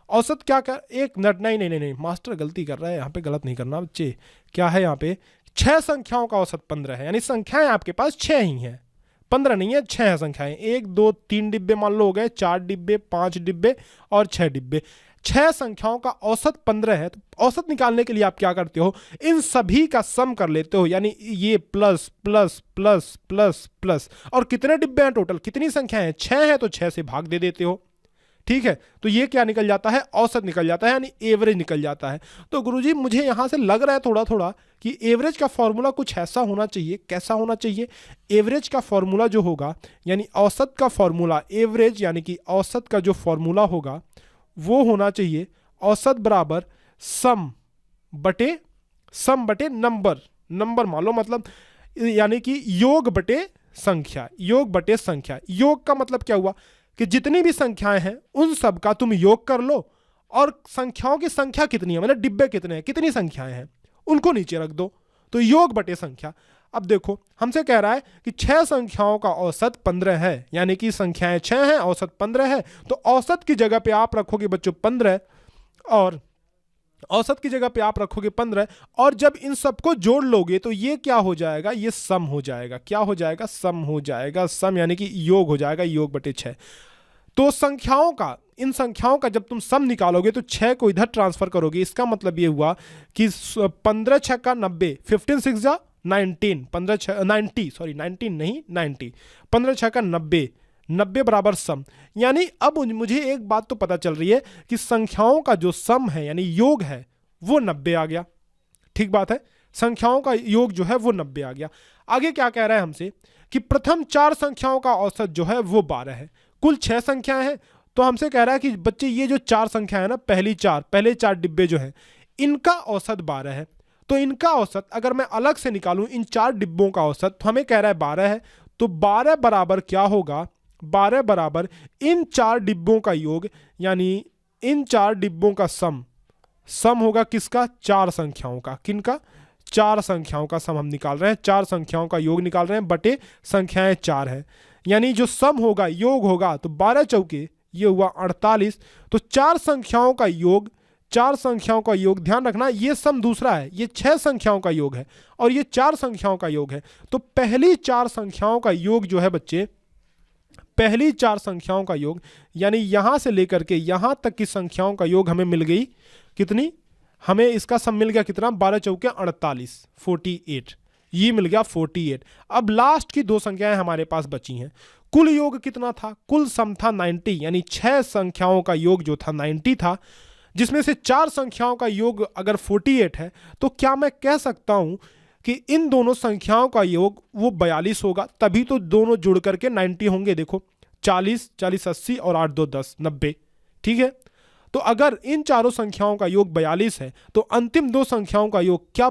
औसत क्या कर, एक मिनट, नहीं, मास्टर गलती कर रहा है यहाँ पे, गलत नहीं करना बच्चे। क्या है यहाँ पे? 6 संख्याओं का औसत 15 है, यानी संख्याएं आपके पास 6 ही हैं, 15 नहीं है, 6 है संख्याएं। 1 2 3 डिब्बे मान लो हो गए, 4 डिब्बे, 5 डिब्बे और 6 डिब्बे। 6 संख्याओं का औसत 15 है। तो औसत निकालने के लिए आप क्या करते हो? इन सभी का सम कर लेते हो, यानी ये plus plus plus plus plus. और कितने डिब्बे हैं टोटल, कितनी संख्या है? 6 है तो 6 से भाग दे देते हो। ठीक है, तो ये क्या निकल जाता है, औसत निकल जाता है, यानी एवरेज निकल जाता है। तो गुरुजी मुझे यहाँ से लग रहा है थोड़ा थोड़ा कि एवरेज का फॉर्मूला कुछ ऐसा होना चाहिए, कैसा होना चाहिए, एवरेज का फॉर्मूला जो होगा यानी औसत का फॉर्मूला, एवरेज यानी कि औसत का जो फॉर्मूला होगा वो होना चाहिए औसत बराबर सम बटे नंबर मान लो, मतलब यानी कि योग बटे संख्या, योग का मतलब क्या हुआ कि जितनी भी संख्याएं हैं उन सब का तुम योग कर लो और संख्याओं की संख्या कितनी है, मतलब डिब्बे कितने हैं, कितनी संख्याएं हैं उनको नीचे रख दो, तो योग बटे संख्या। अब देखो हमसे कह रहा है कि 6 संख्याओं का औसत 15 है, यानी कि संख्याएं 6 हैं, औसत 15 है, तो औसत की जगह पे आप रखोगे बच्चों 15 और औसत की जगह पे आप रखोगे 15 और जब इन सबको जोड़ लोगे तो ये क्या हो जाएगा, ये सम हो जाएगा। क्या हो जाएगा, सम हो जाएगा, सम यानी कि योग हो जाएगा, योग बटे 6। तो संख्याओं का, इन संख्याओं का जब तुम सम निकालोगे तो 6 को इधर ट्रांसफर करोगे, इसका मतलब ये हुआ कि 15 6 का 90, 15 6 जा 19, 15 6 90, सॉरी 19 नहीं 90, 15 6 का 90 बराबर सम। यानी अब मुझे एक बात तो पता चल रही है कि संख्याओं का जो सम है यानी योग है वो 90 आ गया। ठीक बात है, संख्याओं का योग जो है वो 90 आ गया। आगे क्या कह रहा है हमसे कि प्रथम 4 संख्याओं का औसत जो है वो 12 है। कुल 6 संख्याएं हैं, तो हमसे कह रहा है कि बच्चे ये जो 4 संख्या है ना, पहले 4 डिब्बे जो हैं इनका औसत 12 है। तो इनका औसत अगर मैं अलग से निकालूं इन 4 डिब्बों का औसत, तो हमें कह रहा है 12 है, तो 12 बराबर क्या होगा, 12 बराबर इन 4 डिब्बों का योग, यानी इन 4 डिब्बों का सम होगा किसका, 4 संख्याओं का। किनका, 4 संख्याओं का सम हम निकाल रहे हैं, 4 संख्याओं का योग निकाल रहे हैं, बटे संख्याएं 4 है, यानी जो सम होगा, योग होगा, तो 12 चौके ये हुआ 48। तो 4 संख्याओं का योग, 4 संख्याओं का योग, ध्यान रखना ये सम दूसरा है, ये 6 संख्याओं का योग है और ये 4 संख्याओं का योग है। तो पहली 4 संख्याओं का योग जो है बच्चे, पहली 4 संख्याओं का योग यानी यहां से लेकर के यहां तक की संख्याओं का योग हमें मिल गई कितनी, हमें इसका सम मिल गया कितना, 12 चौके 48, 48, ये मिल गया 48। अब लास्ट की 2 संख्याएं हमारे पास बची हैं। कुल योग कितना था, कुल सम था 90, यानी 6 संख्याओं का योग जो था 90 था, जिसमें से 4 संख्याओं का योग अगर 48 है, तो क्या मैं कह सकता हूं कि इन दोनों संख्याओं का योग वो 42 होगा, तभी तो दोनों जुड़ करके 90 होंगे। देखो 40 40 80 और 8 2 10 90, ठीक है। तो अगर इन चारों संख्याओं का योग 42 है तो अंतिम 2 संख्याओं का योग क्या,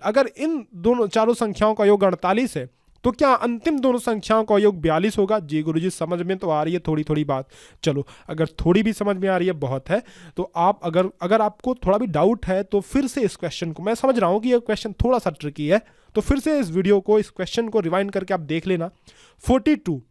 अगर इन दोनों चारों संख्याओं का योग 48 है तो क्या अंतिम दोनों संख्याओं का योग 42 होगा। जी गुरुजी समझ में तो आ रही है थोड़ी थोड़ी बात, चलो अगर थोड़ी भी समझ में आ रही है बहुत है। तो आप अगर आपको थोड़ा भी डाउट है तो फिर से इस क्वेश्चन को, मैं समझ रहा हूँ कि ये क्वेश्चन थोड़ा सा ट्रिकी है, तो फिर से इस वीडियो को, इस क्वेश्चन को रिवाइंड करके आप देख लेना। 42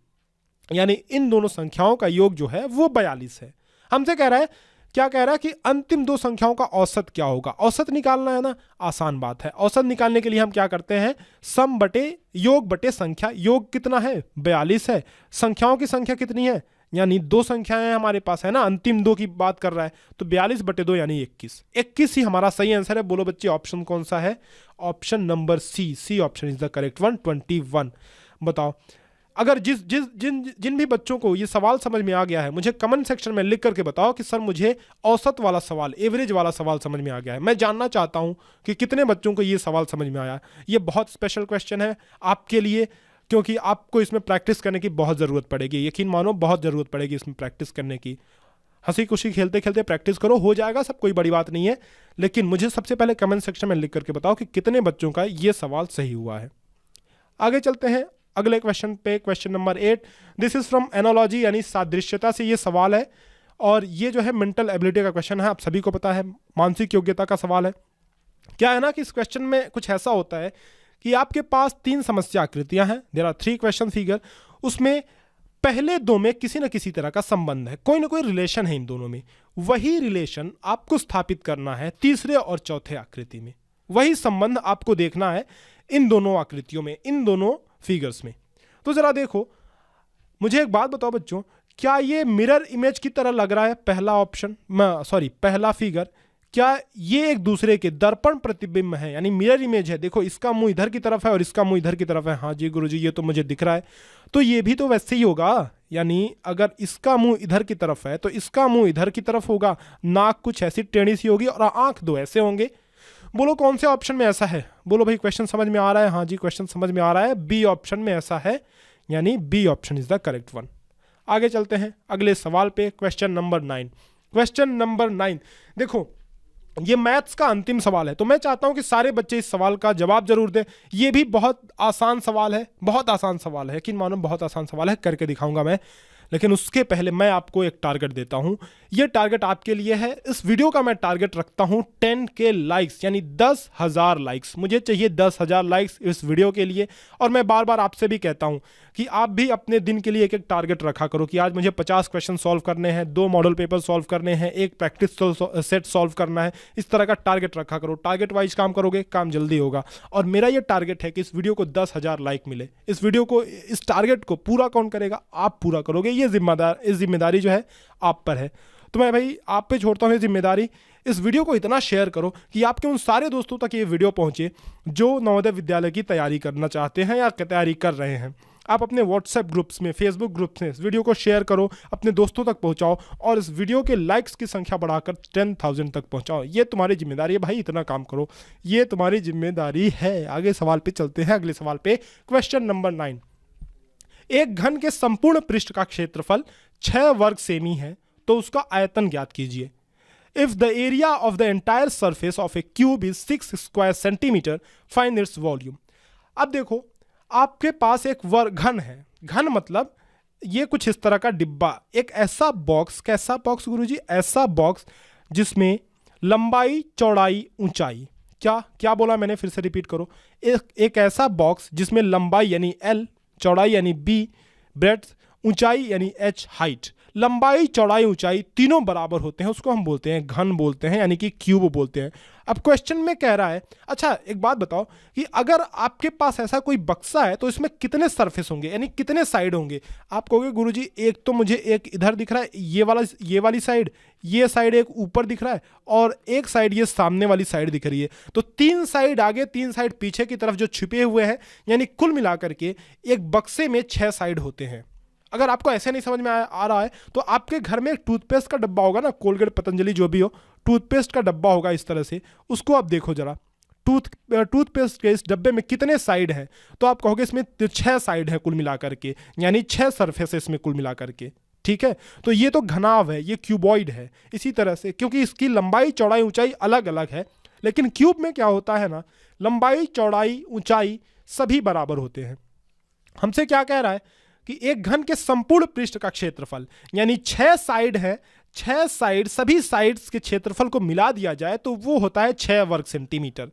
यानी इन दोनों संख्याओं का योग जो है वो 42 है। हमसे कह रहा है, क्या कह रहा है कि अंतिम 2 संख्याओं का औसत क्या होगा, औसत निकालना है ना, आसान बात है। औसत निकालने के लिए हम क्या करते हैं, सम बटे योग बटे संख्या। योग कितना है, 42 है, संख्याओं की संख्या कितनी है, यानी 2 संख्याएं हमारे पास है ना, अंतिम 2 की बात कर रहा है, तो 42 बटे 2 यानी 21 ही हमारा सही आंसर है। बोलो बच्चे ऑप्शन कौन सा है, option number C option is the correct one, 21। बताओ अगर जिन भी बच्चों को ये सवाल समझ में आ गया है, मुझे कमेंट सेक्शन में लिख करके बताओ कि सर मुझे औसत वाला सवाल, एवरेज वाला सवाल समझ में आ गया है। मैं जानना चाहता हूं कि कितने बच्चों को ये सवाल समझ में आया। ये बहुत स्पेशल क्वेश्चन है आपके लिए, क्योंकि आपको इसमें प्रैक्टिस करने की बहुत ज़रूरत पड़ेगी। यकीन मानो बहुत ज़रूरत पड़ेगी इसमें प्रैक्टिस करने की। हंसी खुशी खेलते खेलते प्रैक्टिस करो, हो जाएगा सब, कोई बड़ी बात नहीं है। लेकिन मुझे सबसे पहले कमेंट सेक्शन में लिख करके बताओ कि कितने बच्चों का ये सवाल सही हुआ है। आगे चलते हैं अगले क्वेश्चन पे, question number 8। This is from analogy यानी सादृश्यता से ये सवाल है, और ये जो है मेंटल एबिलिटी का क्वेश्चन है, आप सभी को पता है, मानसिक योग्यता का सवाल है। क्या है ना कि इस क्वेश्चन में कुछ ऐसा होता है कि आपके पास 3 समस्या आकृतियां हैं, देयर आर 3 क्वेश्चन फिगर, उसमें पहले 2 में किसी न किसी तरह का संबंध है, कोई ना कोई रिलेशन है इन दोनों में। वही रिलेशन आपको स्थापित करना है तीसरे और चौथे आकृति में, वही संबंध आपको देखना है इन दोनों आकृतियों में, इन दोनों फिगर्स में। तो जरा देखो, मुझे एक बात बताओ बच्चों, क्या ये मिरर इमेज की तरह लग रहा है पहला ऑप्शन, पहला फिगर, क्या ये एक दूसरे के दर्पण प्रतिबिंब है, यानी मिरर इमेज है। देखो इसका मुंह इधर की तरफ है और इसका मुंह इधर की तरफ है। हाँ जी गुरुजी, ये तो मुझे दिख रहा है। तो ये भी तो वैसे ही होगा, यानी अगर इसका मुंह इधर की तरफ है तो इसका मुंह इधर की तरफ होगा, नाक कुछ ऐसी टेढ़ी सी होगी और आंख दो ऐसे होंगे। बोलो कौन से ऑप्शन में ऐसा है? बोलो भाई, क्वेश्चन समझ में आ रहा है? हाँ जी क्वेश्चन समझ में आ रहा है, बी ऑप्शन में ऐसा है, यानी B option is the correct one. आगे चलते हैं अगले सवाल पे, क्वेश्चन नंबर 9। क्वेश्चन नंबर 9 देखो, ये मैथ्स का अंतिम सवाल है, तो मैं चाहता हूं कि सारे बच्चे इस सवाल का जवाब जरूर दें। ये भी बहुत आसान सवाल है, बहुत आसान सवाल है, यकीन मानो बहुत आसान सवाल है, करके दिखाऊंगा मैं। लेकिन उसके पहले मैं आपको एक टारगेट देता हूं। ये टारगेट आपके लिए है। इस वीडियो का मैं टारगेट रखता हूं 10K लाइक्स, यानी 10,000 लाइक्स। मुझे चाहिए 10,000 लाइक्स इस वीडियो के लिए। और मैं बार बार आपसे भी कहता हूं कि आप भी अपने दिन के लिए एक एक टारगेट रखा करो कि आज मुझे 50 क्वेश्चन सॉल्व करने हैं, 2 मॉडल पेपर सॉल्व करने हैं, एक प्रैक्टिस सेट सॉल्व करना है। इस तरह का टारगेट रखा करो। टारगेट वाइज काम करोगे, काम जल्दी होगा। और मेरा ये टारगेट है कि इस वीडियो को 10,000 लाइक मिले। इस वीडियो को, इस टारगेट को पूरा कौन करेगा? आप पूरा करोगे। ये जिम्मेदारी जो है आप पर है। तो मैं भाई आप पे छोड़ता हूँ ये जिम्मेदारी। इस वीडियो को इतना शेयर करो कि आपके उन सारे दोस्तों तक ये वीडियो पहुंचे जो नवोदय विद्यालय की तैयारी करना चाहते हैं या तैयारी कर रहे हैं। आप अपने व्हाट्सएप ग्रुप्स में, फेसबुक ग्रुप्स में इस वीडियो को शेयर करो, अपने दोस्तों तक पहुंचाओ और इस वीडियो के लाइक्स की संख्या बढ़ाकर 10,000 तक पहुंचाओ। ये तुम्हारी जिम्मेदारी है भाई, इतना काम करो, ये तुम्हारी जिम्मेदारी है। आगे सवाल पे चलते हैं, अगले सवाल पे, क्वेश्चन नंबर 9। एक घन के संपूर्ण पृष्ठ का क्षेत्रफल 6 वर्ग सेमी है, तो उसका आयतन ज्ञात कीजिए। If the area of the entire surface of A cube is 6 square centimetre, find its volume. अब देखो, आपके पास एक वर्ग घन है। घन मतलब ये कुछ इस तरह का डिब्बा, एक ऐसा बॉक्स। कैसा बॉक्स गुरुजी? ऐसा बॉक्स जिसमें लंबाई, चौड़ाई, ऊंचाई, क्या क्या बोला मैंने? फिर से रिपीट करो। एक ऐसा बॉक्स जिसमें लंबाई यानी L, चौड़ाई यानी B, ब्रेड्थ, ऊंचाई यानी H, हाइट। लंबाई, चौड़ाई, ऊंचाई तीनों बराबर होते हैं, उसको हम बोलते हैं घन बोलते हैं, यानी कि क्यूब बोलते हैं। अब क्वेश्चन में कह रहा है, अच्छा एक बात बताओ कि अगर आपके पास ऐसा कोई बक्सा है तो इसमें कितने सरफेस होंगे, यानी कितने साइड होंगे? आप कहोगे गुरुजी एक तो मुझे एक इधर दिख रहा है, ये वाली साइड, ये साइड एक ऊपर दिख रहा है और एक साइड ये सामने वाली साइड दिख रही है। तो 3 साइड आगे, 3 साइड पीछे की तरफ जो छिपे हुए हैं, यानी कुल मिलाकर के एक बक्से में 6 साइड होते हैं। अगर आपको ऐसे नहीं समझ में आ रहा है तो आपके घर में एक टूथपेस्ट का डब्बा होगा ना, कोलगेट, पतंजलि, जो भी हो, टूथपेस्ट का डब्बा होगा इस तरह से, उसको आप देखो जरा। टूथपेस्ट के इस डब्बे में कितने साइड हैं? तो आप कहोगे इसमें 6 साइड है कुल मिलाकर के, यानी 6 सरफेस है इसमें कुल मिलाकर के। ठीक है, तो ये तो घनाभ है, ये क्यूबॉइड है। इसी तरह से, क्योंकि इसकी लंबाई, चौड़ाई, ऊंचाई अलग अलग है, लेकिन क्यूब में क्या होता है ना, लंबाई, चौड़ाई, ऊंचाई सभी बराबर होते हैं। हमसे क्या कह रहा है कि एक घन के संपूर्ण पृष्ठ का क्षेत्रफल, यानी 6 साइड है, 6 साइड, सभी साइड्स के क्षेत्रफल को मिला दिया जाए तो वो होता है 6 वर्ग सेंटीमीटर।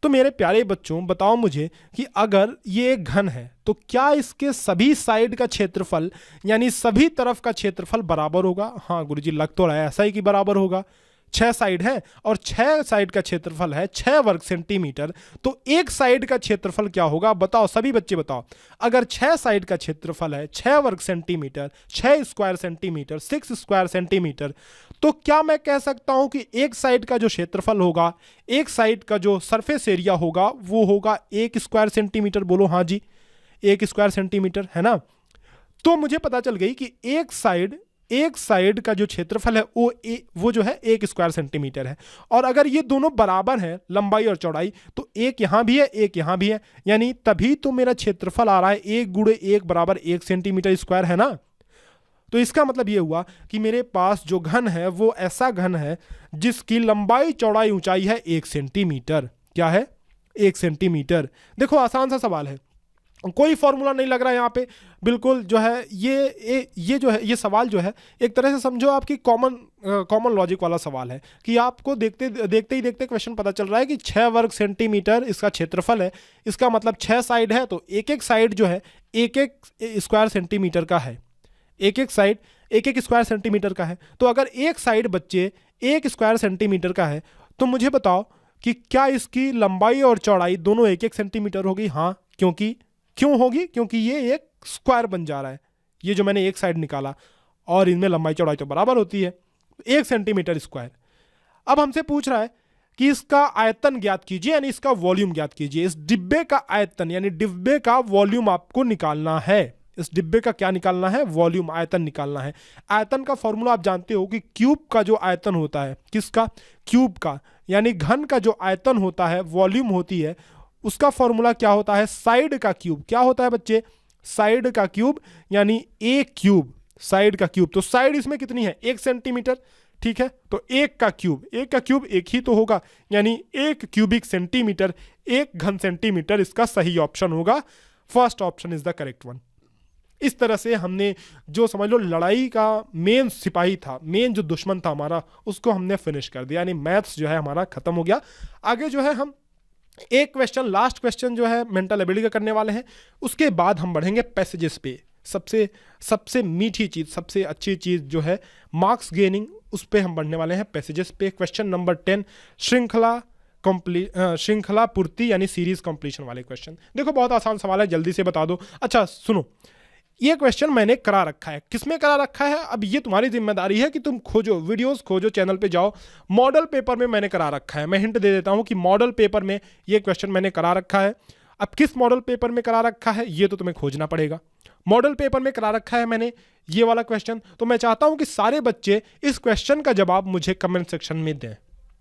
तो मेरे प्यारे बच्चों बताओ मुझे कि अगर ये एक घन है तो क्या इसके सभी साइड का क्षेत्रफल, यानी सभी तरफ का क्षेत्रफल बराबर होगा? हाँ गुरुजी, लग तो रहा है ऐसा ही कि बराबर होगा। 6 साइड है और 6 साइड का क्षेत्रफल है 6 वर्ग सेंटीमीटर, तो एक साइड का क्षेत्रफल क्या होगा? बताओ सभी बच्चे बताओ। अगर 6 साइड का क्षेत्रफल है 6 वर्ग centimetre, 6 square centimetre, 6 square centimetre, तो क्या मैं कह सकता हूं कि एक साइड का जो क्षेत्रफल होगा, एक साइड का जो सरफेस एरिया होगा, वो होगा 1 स्क्वायर सेंटीमीटर? बोलो हाँ जी, 1 स्क्वायर सेंटीमीटर, है ना। तो मुझे पता चल गई कि एक साइड का जो क्षेत्रफल है वो जो है 1 स्क्वायर सेंटीमीटर है। और अगर ये दोनों बराबर हैं, लंबाई और चौड़ाई, तो एक यहां भी है, एक यहां भी है, यानी तभी तो मेरा क्षेत्रफल आ रहा है 1 गुणे 1 बराबर 1 सेंटीमीटर स्क्वायर, है ना। तो इसका मतलब ये हुआ कि मेरे पास जो घन है वो ऐसा घन है जिसकी लंबाई, चौड़ाई, ऊंचाई है 1 सेंटीमीटर। क्या है? 1 सेंटीमीटर। देखो आसान सा सवाल है, कोई फॉर्मूला नहीं लग रहा है यहाँ पे, बिल्कुल जो है ये जो है, ये सवाल जो है एक तरह से समझो आपकी कॉमन लॉजिक वाला सवाल है कि आपको देखते ही देखते क्वेश्चन पता चल रहा है कि 6 वर्ग सेंटीमीटर इसका क्षेत्रफल है। इसका मतलब 6 साइड है, तो एक साइड जो है 1 स्क्वायर सेंटीमीटर का है, एक साइड 1 स्क्वायर सेंटीमीटर का है। तो अगर एक साइड बच्चे 1 स्क्वायर सेंटीमीटर का है, तो मुझे बताओ कि क्या इसकी लंबाई और चौड़ाई दोनों 1 सेंटीमीटर होगी? हाँ, क्यों होगी? क्योंकि ये एक स्क्वायर बन जा रहा है, ये जो मैंने एक साइड निकाला, और इनमें लंबाई चौड़ाई तो बराबर होती है, 1 सेंटीमीटर स्क्वायर। अब हमसे पूछ रहा है कि इसका आयतन ज्ञात कीजिए, यानी इसका वॉल्यूम ज्ञात कीजिए। इस डिब्बे का आयतन यानी डिब्बे का वॉल्यूम आपको निकालना है। इस डिब्बे का क्या निकालना है? वॉल्यूम, आयतन निकालना है। आयतन का फॉर्मूला आप जानते हो कि क्यूब का जो आयतन होता है, किसका? क्यूब का, यानी घन का जो आयतन होता है, वॉल्यूम होती है, उसका फॉर्मूला क्या होता है? साइड का क्यूब। क्या होता है बच्चे? साइड का क्यूब, यानी ए क्यूब, साइड का क्यूब। तो साइड इसमें कितनी है? 1 सेंटीमीटर, ठीक है। तो 1 का क्यूब, 1 का क्यूब 1 ही तो होगा, यानी 1 क्यूबिक सेंटीमीटर, 1 घन सेंटीमीटर इसका सही ऑप्शन होगा। First option is the correct one. इस तरह से हमने जो समझ लो लड़ाई का मेन सिपाही था, मेन जो दुश्मन था हमारा, उसको हमने फिनिश कर दिया, यानी मैथ्स जो है हमारा खत्म हो गया। आगे जो है हम एक क्वेश्चन, लास्ट क्वेश्चन जो है मेंटल एबिलिटी का करने वाले हैं, उसके बाद हम बढ़ेंगे पैसेजेस पे। सबसे मीठी चीज़, सबसे अच्छी चीज़ जो है मार्क्स गेनिंग, उस पे हम बढ़ने वाले हैं, पैसेजेस पे। क्वेश्चन नंबर 10, श्रृंखला पूर्ति यानी सीरीज कंप्लीशन वाले क्वेश्चन। देखो बहुत आसान सवाल है, जल्दी से बता दो। अच्छा सुनो, ये क्वेश्चन मैंने करा रखा है। किसमें करा रखा है? अब ये तुम्हारी जिम्मेदारी है कि तुम खोजो, वीडियोस खोजो, चैनल पे जाओ। मॉडल पेपर में मैंने करा रखा है। मैं हिंट दे देता हूं कि मॉडल पेपर में ये क्वेश्चन मैंने करा रखा है। अब किस मॉडल पेपर में करा रखा है ये तो तुम्हें खोजना पड़ेगा। मॉडल पेपर में करा रखा है मैंने ये वाला क्वेश्चन, तो मैं चाहता हूं कि सारे बच्चे इस क्वेश्चन का जवाब मुझे कमेंट सेक्शन में दें।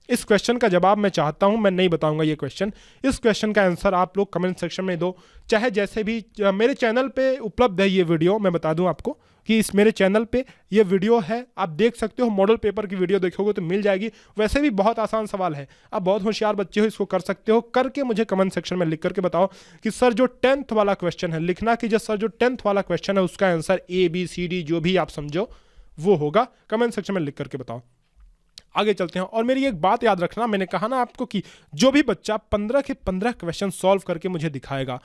इस क्वेश्चन का जवाब मैं चाहता हूं, मैं नहीं बताऊंगा ये क्वेश्चन, इस क्वेश्चन का आंसर आप लोग कमेंट सेक्शन में दो। चाहे जैसे भी, मेरे चैनल पे उपलब्ध है ये वीडियो, मैं बता दूं आपको कि इस मेरे चैनल पे ये वीडियो है, आप देख सकते हो। मॉडल पेपर की वीडियो देखोगे तो मिल जाएगी। वैसे भी बहुत आसान सवाल है, आप बहुत होशियार बच्चे हो, इसको कर सकते हो। करके मुझे कमेंट सेक्शन में लिख करके बताओ कि सर जो 10th वाला क्वेश्चन है, लिखना कि सर जो 10th वाला क्वेश्चन है उसका आंसर ABCD जो भी आप समझो वो होगा। कमेंट सेक्शन में लिख करके बताओ। आगे चलते हैं। और मेरी एक बात याद रखना, मैंने कहा ना आपको कि जो भी बच्चा 15 के 15 क्वेश्चन सॉल्व करके मुझे दिखाएगा,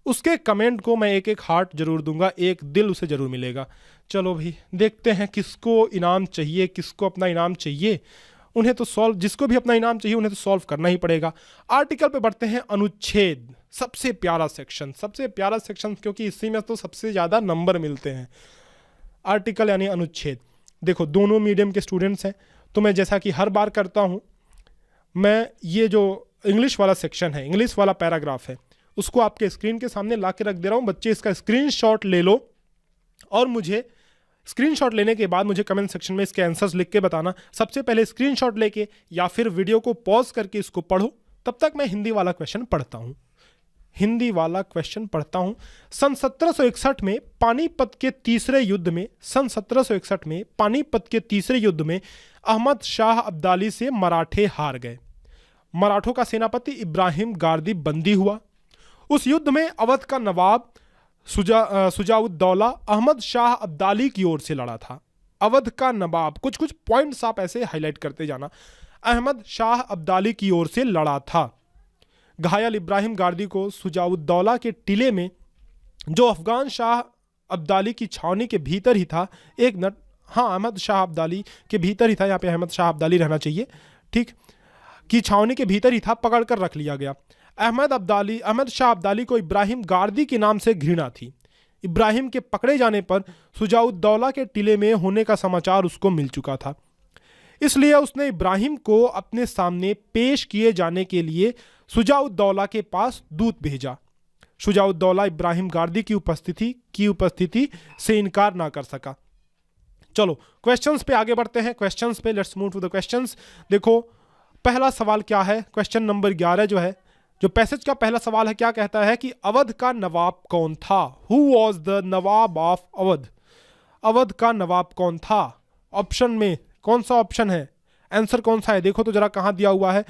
उसके कमेंट को मैं एक एक हार्ट जरूर दूंगा, एक दिल उसे जरूर मिलेगा। चलो भाई देखते हैं किसको इनाम चाहिए, किसको अपना इनाम चाहिए। उन्हें तो सॉल्व, जिसको भी अपना इनाम चाहिए उन्हें तो सॉल्व करना ही पड़ेगा। आर्टिकल पे बढ़ते हैं। अनुच्छेद, सबसे प्यारा सेक्शन, सबसे प्यारा सेक्शन, क्योंकि इसी में तो सबसे ज़्यादा नंबर मिलते हैं। आर्टिकल यानी अनुच्छेद। देखो दोनों मीडियम के स्टूडेंट्स हैं, तो मैं जैसा कि हर बार करता हूं, मैं ये जो इंग्लिश वाला सेक्शन है, इंग्लिश वाला पैराग्राफ है, उसको आपके स्क्रीन के सामने ला के रख दे रहा हूं। बच्चे इसका स्क्रीनशॉट ले लो और मुझे स्क्रीनशॉट लेने के बाद मुझे कमेंट सेक्शन में इसके आंसर्स लिख के बताना। सबसे पहले स्क्रीनशॉट लेके या फिर वीडियो को पॉज करके इसको पढ़ो। तब तक मैं हिंदी वाला क्वेश्चन पढ़ता हूं। हिंदी वाला क्वेश्चन पढ़ता हूं। सन 1761 में पानीपत के तीसरे युद्ध में, सन 1761 में पानीपत के तीसरे युद्ध में अहमद शाह अब्दाली से मराठे हार गए। मराठों का सेनापति इब्राहिम गारदी बंदी हुआ। उस युद्ध में अवध का नवाब सुजाउद्दौला अहमद शाह अब्दाली की ओर से लड़ा था। अवध का नवाब, कुछ कुछ पॉइंट्स आप ऐसे हाईलाइट करते जाना, अहमद शाह अब्दाली की ओर से लड़ा था। घायल इब्राहिम गारदी को सुजाउद्दौला के टिले में, जो अफगान शाह अब्दाली की छावनी के भीतर ही था, एक मिनट, हाँ अहमद शाह अब्दाली के भीतर ही था, यहाँ पे अहमद शाह अब्दाली रहना चाहिए, ठीक, की छावनी के भीतर ही था, पकड़ कर रख लिया गया। अहमद शाह अब्दाली को इब्राहिम गारदी के नाम से घृणा थी। इब्राहिम के पकड़े जाने पर सुजाउद्दौला के टिले में होने का समाचार उसको मिल चुका था, इसलिए उसने इब्राहिम को अपने सामने पेश किए जाने के लिए सुजाउद्दौला के पास दूत भेजा। सुजाउद्दौला इब्राहिम गारदी की उपस्थिति से इनकार ना कर सका। चलो क्वेश्चंस पे आगे बढ़ते हैं। क्वेश्चंस पे let's move to the questions. देखो पहला सवाल क्या है, क्वेश्चन नंबर 11 जो है, जो पैसेज का पहला सवाल है, क्या कहता है कि अवध का नवाब कौन था? Who was the nawab of Awadh? Awadh का नवाब कौन था? ऑप्शन में कौन सा ऑप्शन है, आंसर कौन सा है? देखो तो जरा कहाँ दिया हुआ है।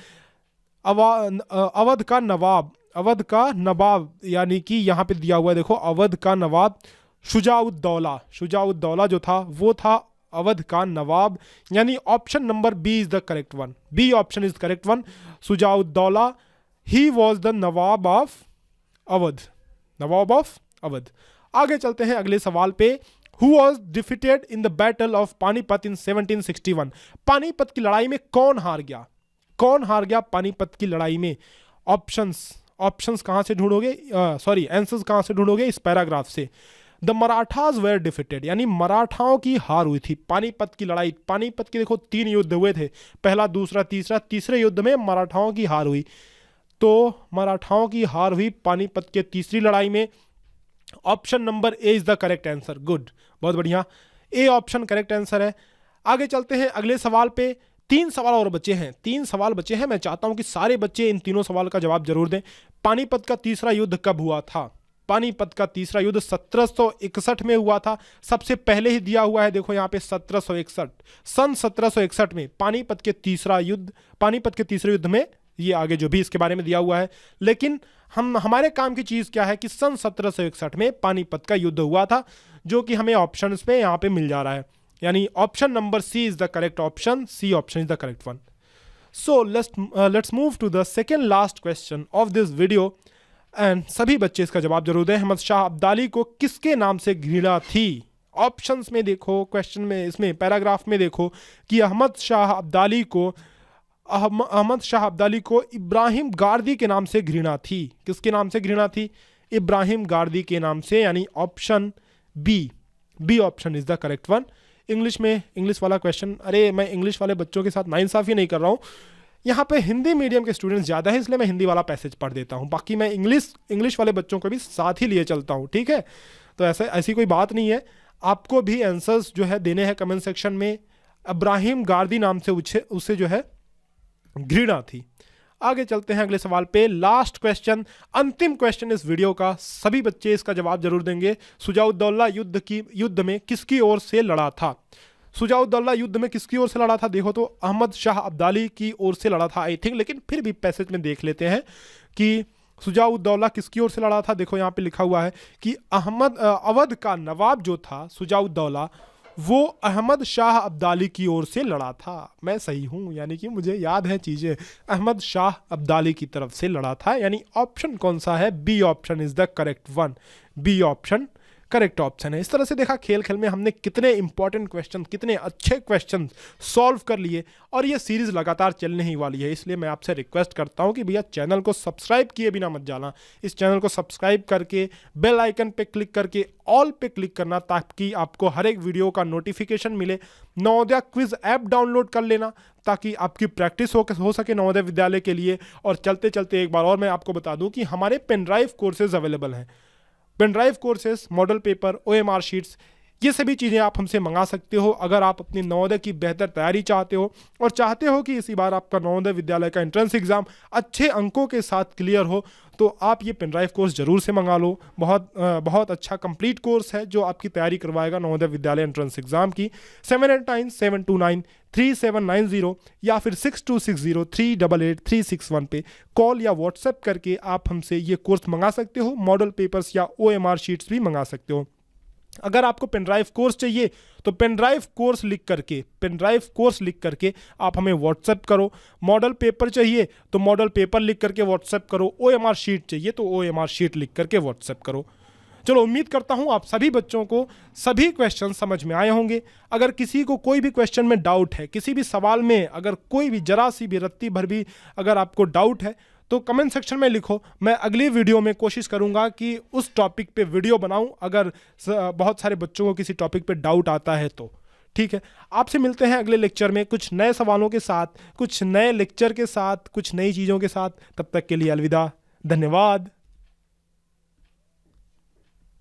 अवध का नवाब, अवध का नवाब यानी कि यहाँ पे दिया हुआ है, देखो अवध का नवाब शुजाउद्दौला, शुजाउद्दौला जो था वो था अवध का नवाब, यानी option number B is the correct one. B option is correct one. Shujauddaula he was the nawab of Awadh, nawab of Awadh. आगे चलते हैं अगले सवाल पे। Who was defeated in the battle of Panipat in 1761? Panipat की लड़ाई में कौन हार गया? कौन हार गया पानीपत की लड़ाई में? ऑप्शंस कहां से ढूंढोगे, सॉरी आंसर्स कहां से ढूंढोगे? इस पैराग्राफ से। द मराठाज वेर डिफिटेड, यानी मराठाओं की हार हुई थी। पानीपत की लड़ाई, पानीपत के देखो 3 युद्ध हुए थे, पहला, दूसरा, तीसरा, तीसरे युद्ध में मराठाओं की हार हुई। तो मराठाओं की हार हुई पानीपत के तीसरी लड़ाई में। Option number A is the correct answer. Good, बहुत बढ़िया, ए ऑप्शन करेक्ट आंसर है। आगे चलते हैं अगले सवाल पे। 3 सवाल और बचे हैं, 3 सवाल बचे हैं। मैं चाहता हूं कि सारे बच्चे इन तीनों सवाल का जवाब जरूर दें। पानीपत का तीसरा युद्ध कब हुआ था? पानीपत का तीसरा युद्ध 1761 में हुआ था। सबसे पहले ही दिया हुआ है, देखो यहाँ पे 1761, सन 1761 में पानीपत के तीसरा युद्ध, पानीपत के तीसरे युद्ध में, ये आगे जो भी इसके बारे में दिया हुआ है। लेकिन हमारे काम की चीज क्या है कि सन 1761 में पानीपत का युद्ध हुआ था, जो कि हमें ऑप्शंस में यहाँ पे मिल जा रहा है। यानी option number C is the correct option, C option is the correct one. So let's move to the second last question of this video, and सभी बच्चे इसका जवाब जरूर दें। अहमद शाह अब्दाली को किसके नाम से घृणा थी? ऑप्शंस में देखो, क्वेश्चन में, इसमें पैराग्राफ में देखो कि अहमद शाह अब्दाली को इब्राहिम गारदी के नाम से घृणा थी। किसके नाम से घृणा थी? इब्राहिम गारदी के नाम से, यानी option B option is the correct one. English में, इंग्लिश वाला क्वेश्चन, अरे मैं इंग्लिश वाले बच्चों के साथ नाइंसाफी नहीं कर रहा हूँ, यहाँ पे हिंदी मीडियम के स्टूडेंट्स ज़्यादा है, इसलिए मैं हिंदी वाला पैसेज पढ़ देता हूँ, बाकी मैं इंग्लिश वाले बच्चों को भी साथ ही लिए चलता हूँ, ठीक है। तो ऐसी कोई बात नहीं है, आपको भी आंसर्स जो है देने हैं कमेंट सेक्शन में। इब्राहिम गारदी नाम से उसे जो है घृणा थी। आगे चलते हैं अगले सवाल पे। लास्ट क्वेश्चन, अंतिम क्वेश्चन इस वीडियो का, सभी बच्चे इसका जवाब जरूर देंगे। शुजाउद्दौला युद्ध में किसकी ओर से लड़ा था? शुजाउद्दौला युद्ध में किसकी ओर से लड़ा था? देखो तो अहमद शाह अब्दाली की ओर से लड़ा था आई थिंक, लेकिन फिर भी पैसेज में देख लेते हैं कि शुजाउद्दौला किसकी ओर से लड़ा था। देखो यहाँ पे लिखा हुआ है कि अवध का नवाब जो था शुजाउद्दौला, वो अहमद शाह अब्दाली की ओर से लड़ा था। मैं सही हूं, यानी कि मुझे याद है चीजें। अहमद शाह अब्दाली की तरफ से लड़ा था, यानी ऑप्शन कौन सा है? B option is the correct one, B option correct option है। इस तरह से देखा खेल खेल में हमने कितने इंपॉर्टेंट क्वेश्चन, कितने अच्छे क्वेश्चन सॉल्व कर लिए, और ये सीरीज लगातार चलने ही वाली है। इसलिए मैं आपसे रिक्वेस्ट करता हूं कि भैया चैनल को सब्सक्राइब किए बिना मत जाना। इस चैनल को सब्सक्राइब करके बेल आइकन पे क्लिक करके ऑल पे क्लिक करना, ताकि आपको हर एक वीडियो का नोटिफिकेशन मिले। नवोदय क्विज ऐप डाउनलोड कर लेना, ताकि आपकी प्रैक्टिस हो सके नवोदय विद्यालय के लिए। और चलते चलते एक बार और मैं आपको बता दूं कि हमारे पेन ड्राइव कोर्सेज अवेलेबल हैं। Pen drive courses, model paper, OMR sheets, ये सभी चीज़ें आप हमसे मंगा सकते हो अगर आप अपनी नवोदय की बेहतर तैयारी चाहते हो, और चाहते हो कि इसी बार आपका नवोदय विद्यालय का एंट्रेंस एग्जाम अच्छे अंकों के साथ क्लियर हो, तो आप ये पेन ड्राइव कोर्स जरूर से मंगा लो। बहुत अच्छा कंप्लीट कोर्स है जो आपकी तैयारी करवाएगा नवोदय विद्यालय एंट्रेंस एग्जाम की। 7897293790 या फिर 6260388361 पे कॉल या व्हाट्सएप करके आप हमसे ये कोर्स मंगा सकते हो। मॉडल पेपर्स या OMR शीट्स भी मंगा सकते हो। अगर आपको पेन ड्राइव कोर्स चाहिए तो पेन ड्राइव कोर्स लिख करके आप हमें व्हाट्सएप करो। मॉडल पेपर चाहिए तो मॉडल पेपर लिख करके व्हाट्सएप करो। OMR शीट चाहिए तो OMR शीट लिख करके व्हाट्सएप करो। चलो, उम्मीद करता हूं आप सभी बच्चों को सभी क्वेश्चन समझ में आए होंगे। अगर किसी को कोई भी क्वेश्चन में डाउट है, किसी भी सवाल में अगर कोई भी जरा सी भी रत्ती भर भी अगर आपको डाउट है, तो कमेंट सेक्शन में लिखो। मैं अगली वीडियो में कोशिश करूंगा कि उस टॉपिक पे वीडियो बनाऊं, अगर बहुत सारे बच्चों को किसी टॉपिक पे डाउट आता है तो। ठीक है, आपसे मिलते हैं अगले लेक्चर में कुछ नए सवालों के साथ, कुछ नए लेक्चर के साथ, कुछ नई चीज़ों के साथ। तब तक के लिए अलविदा, धन्यवाद।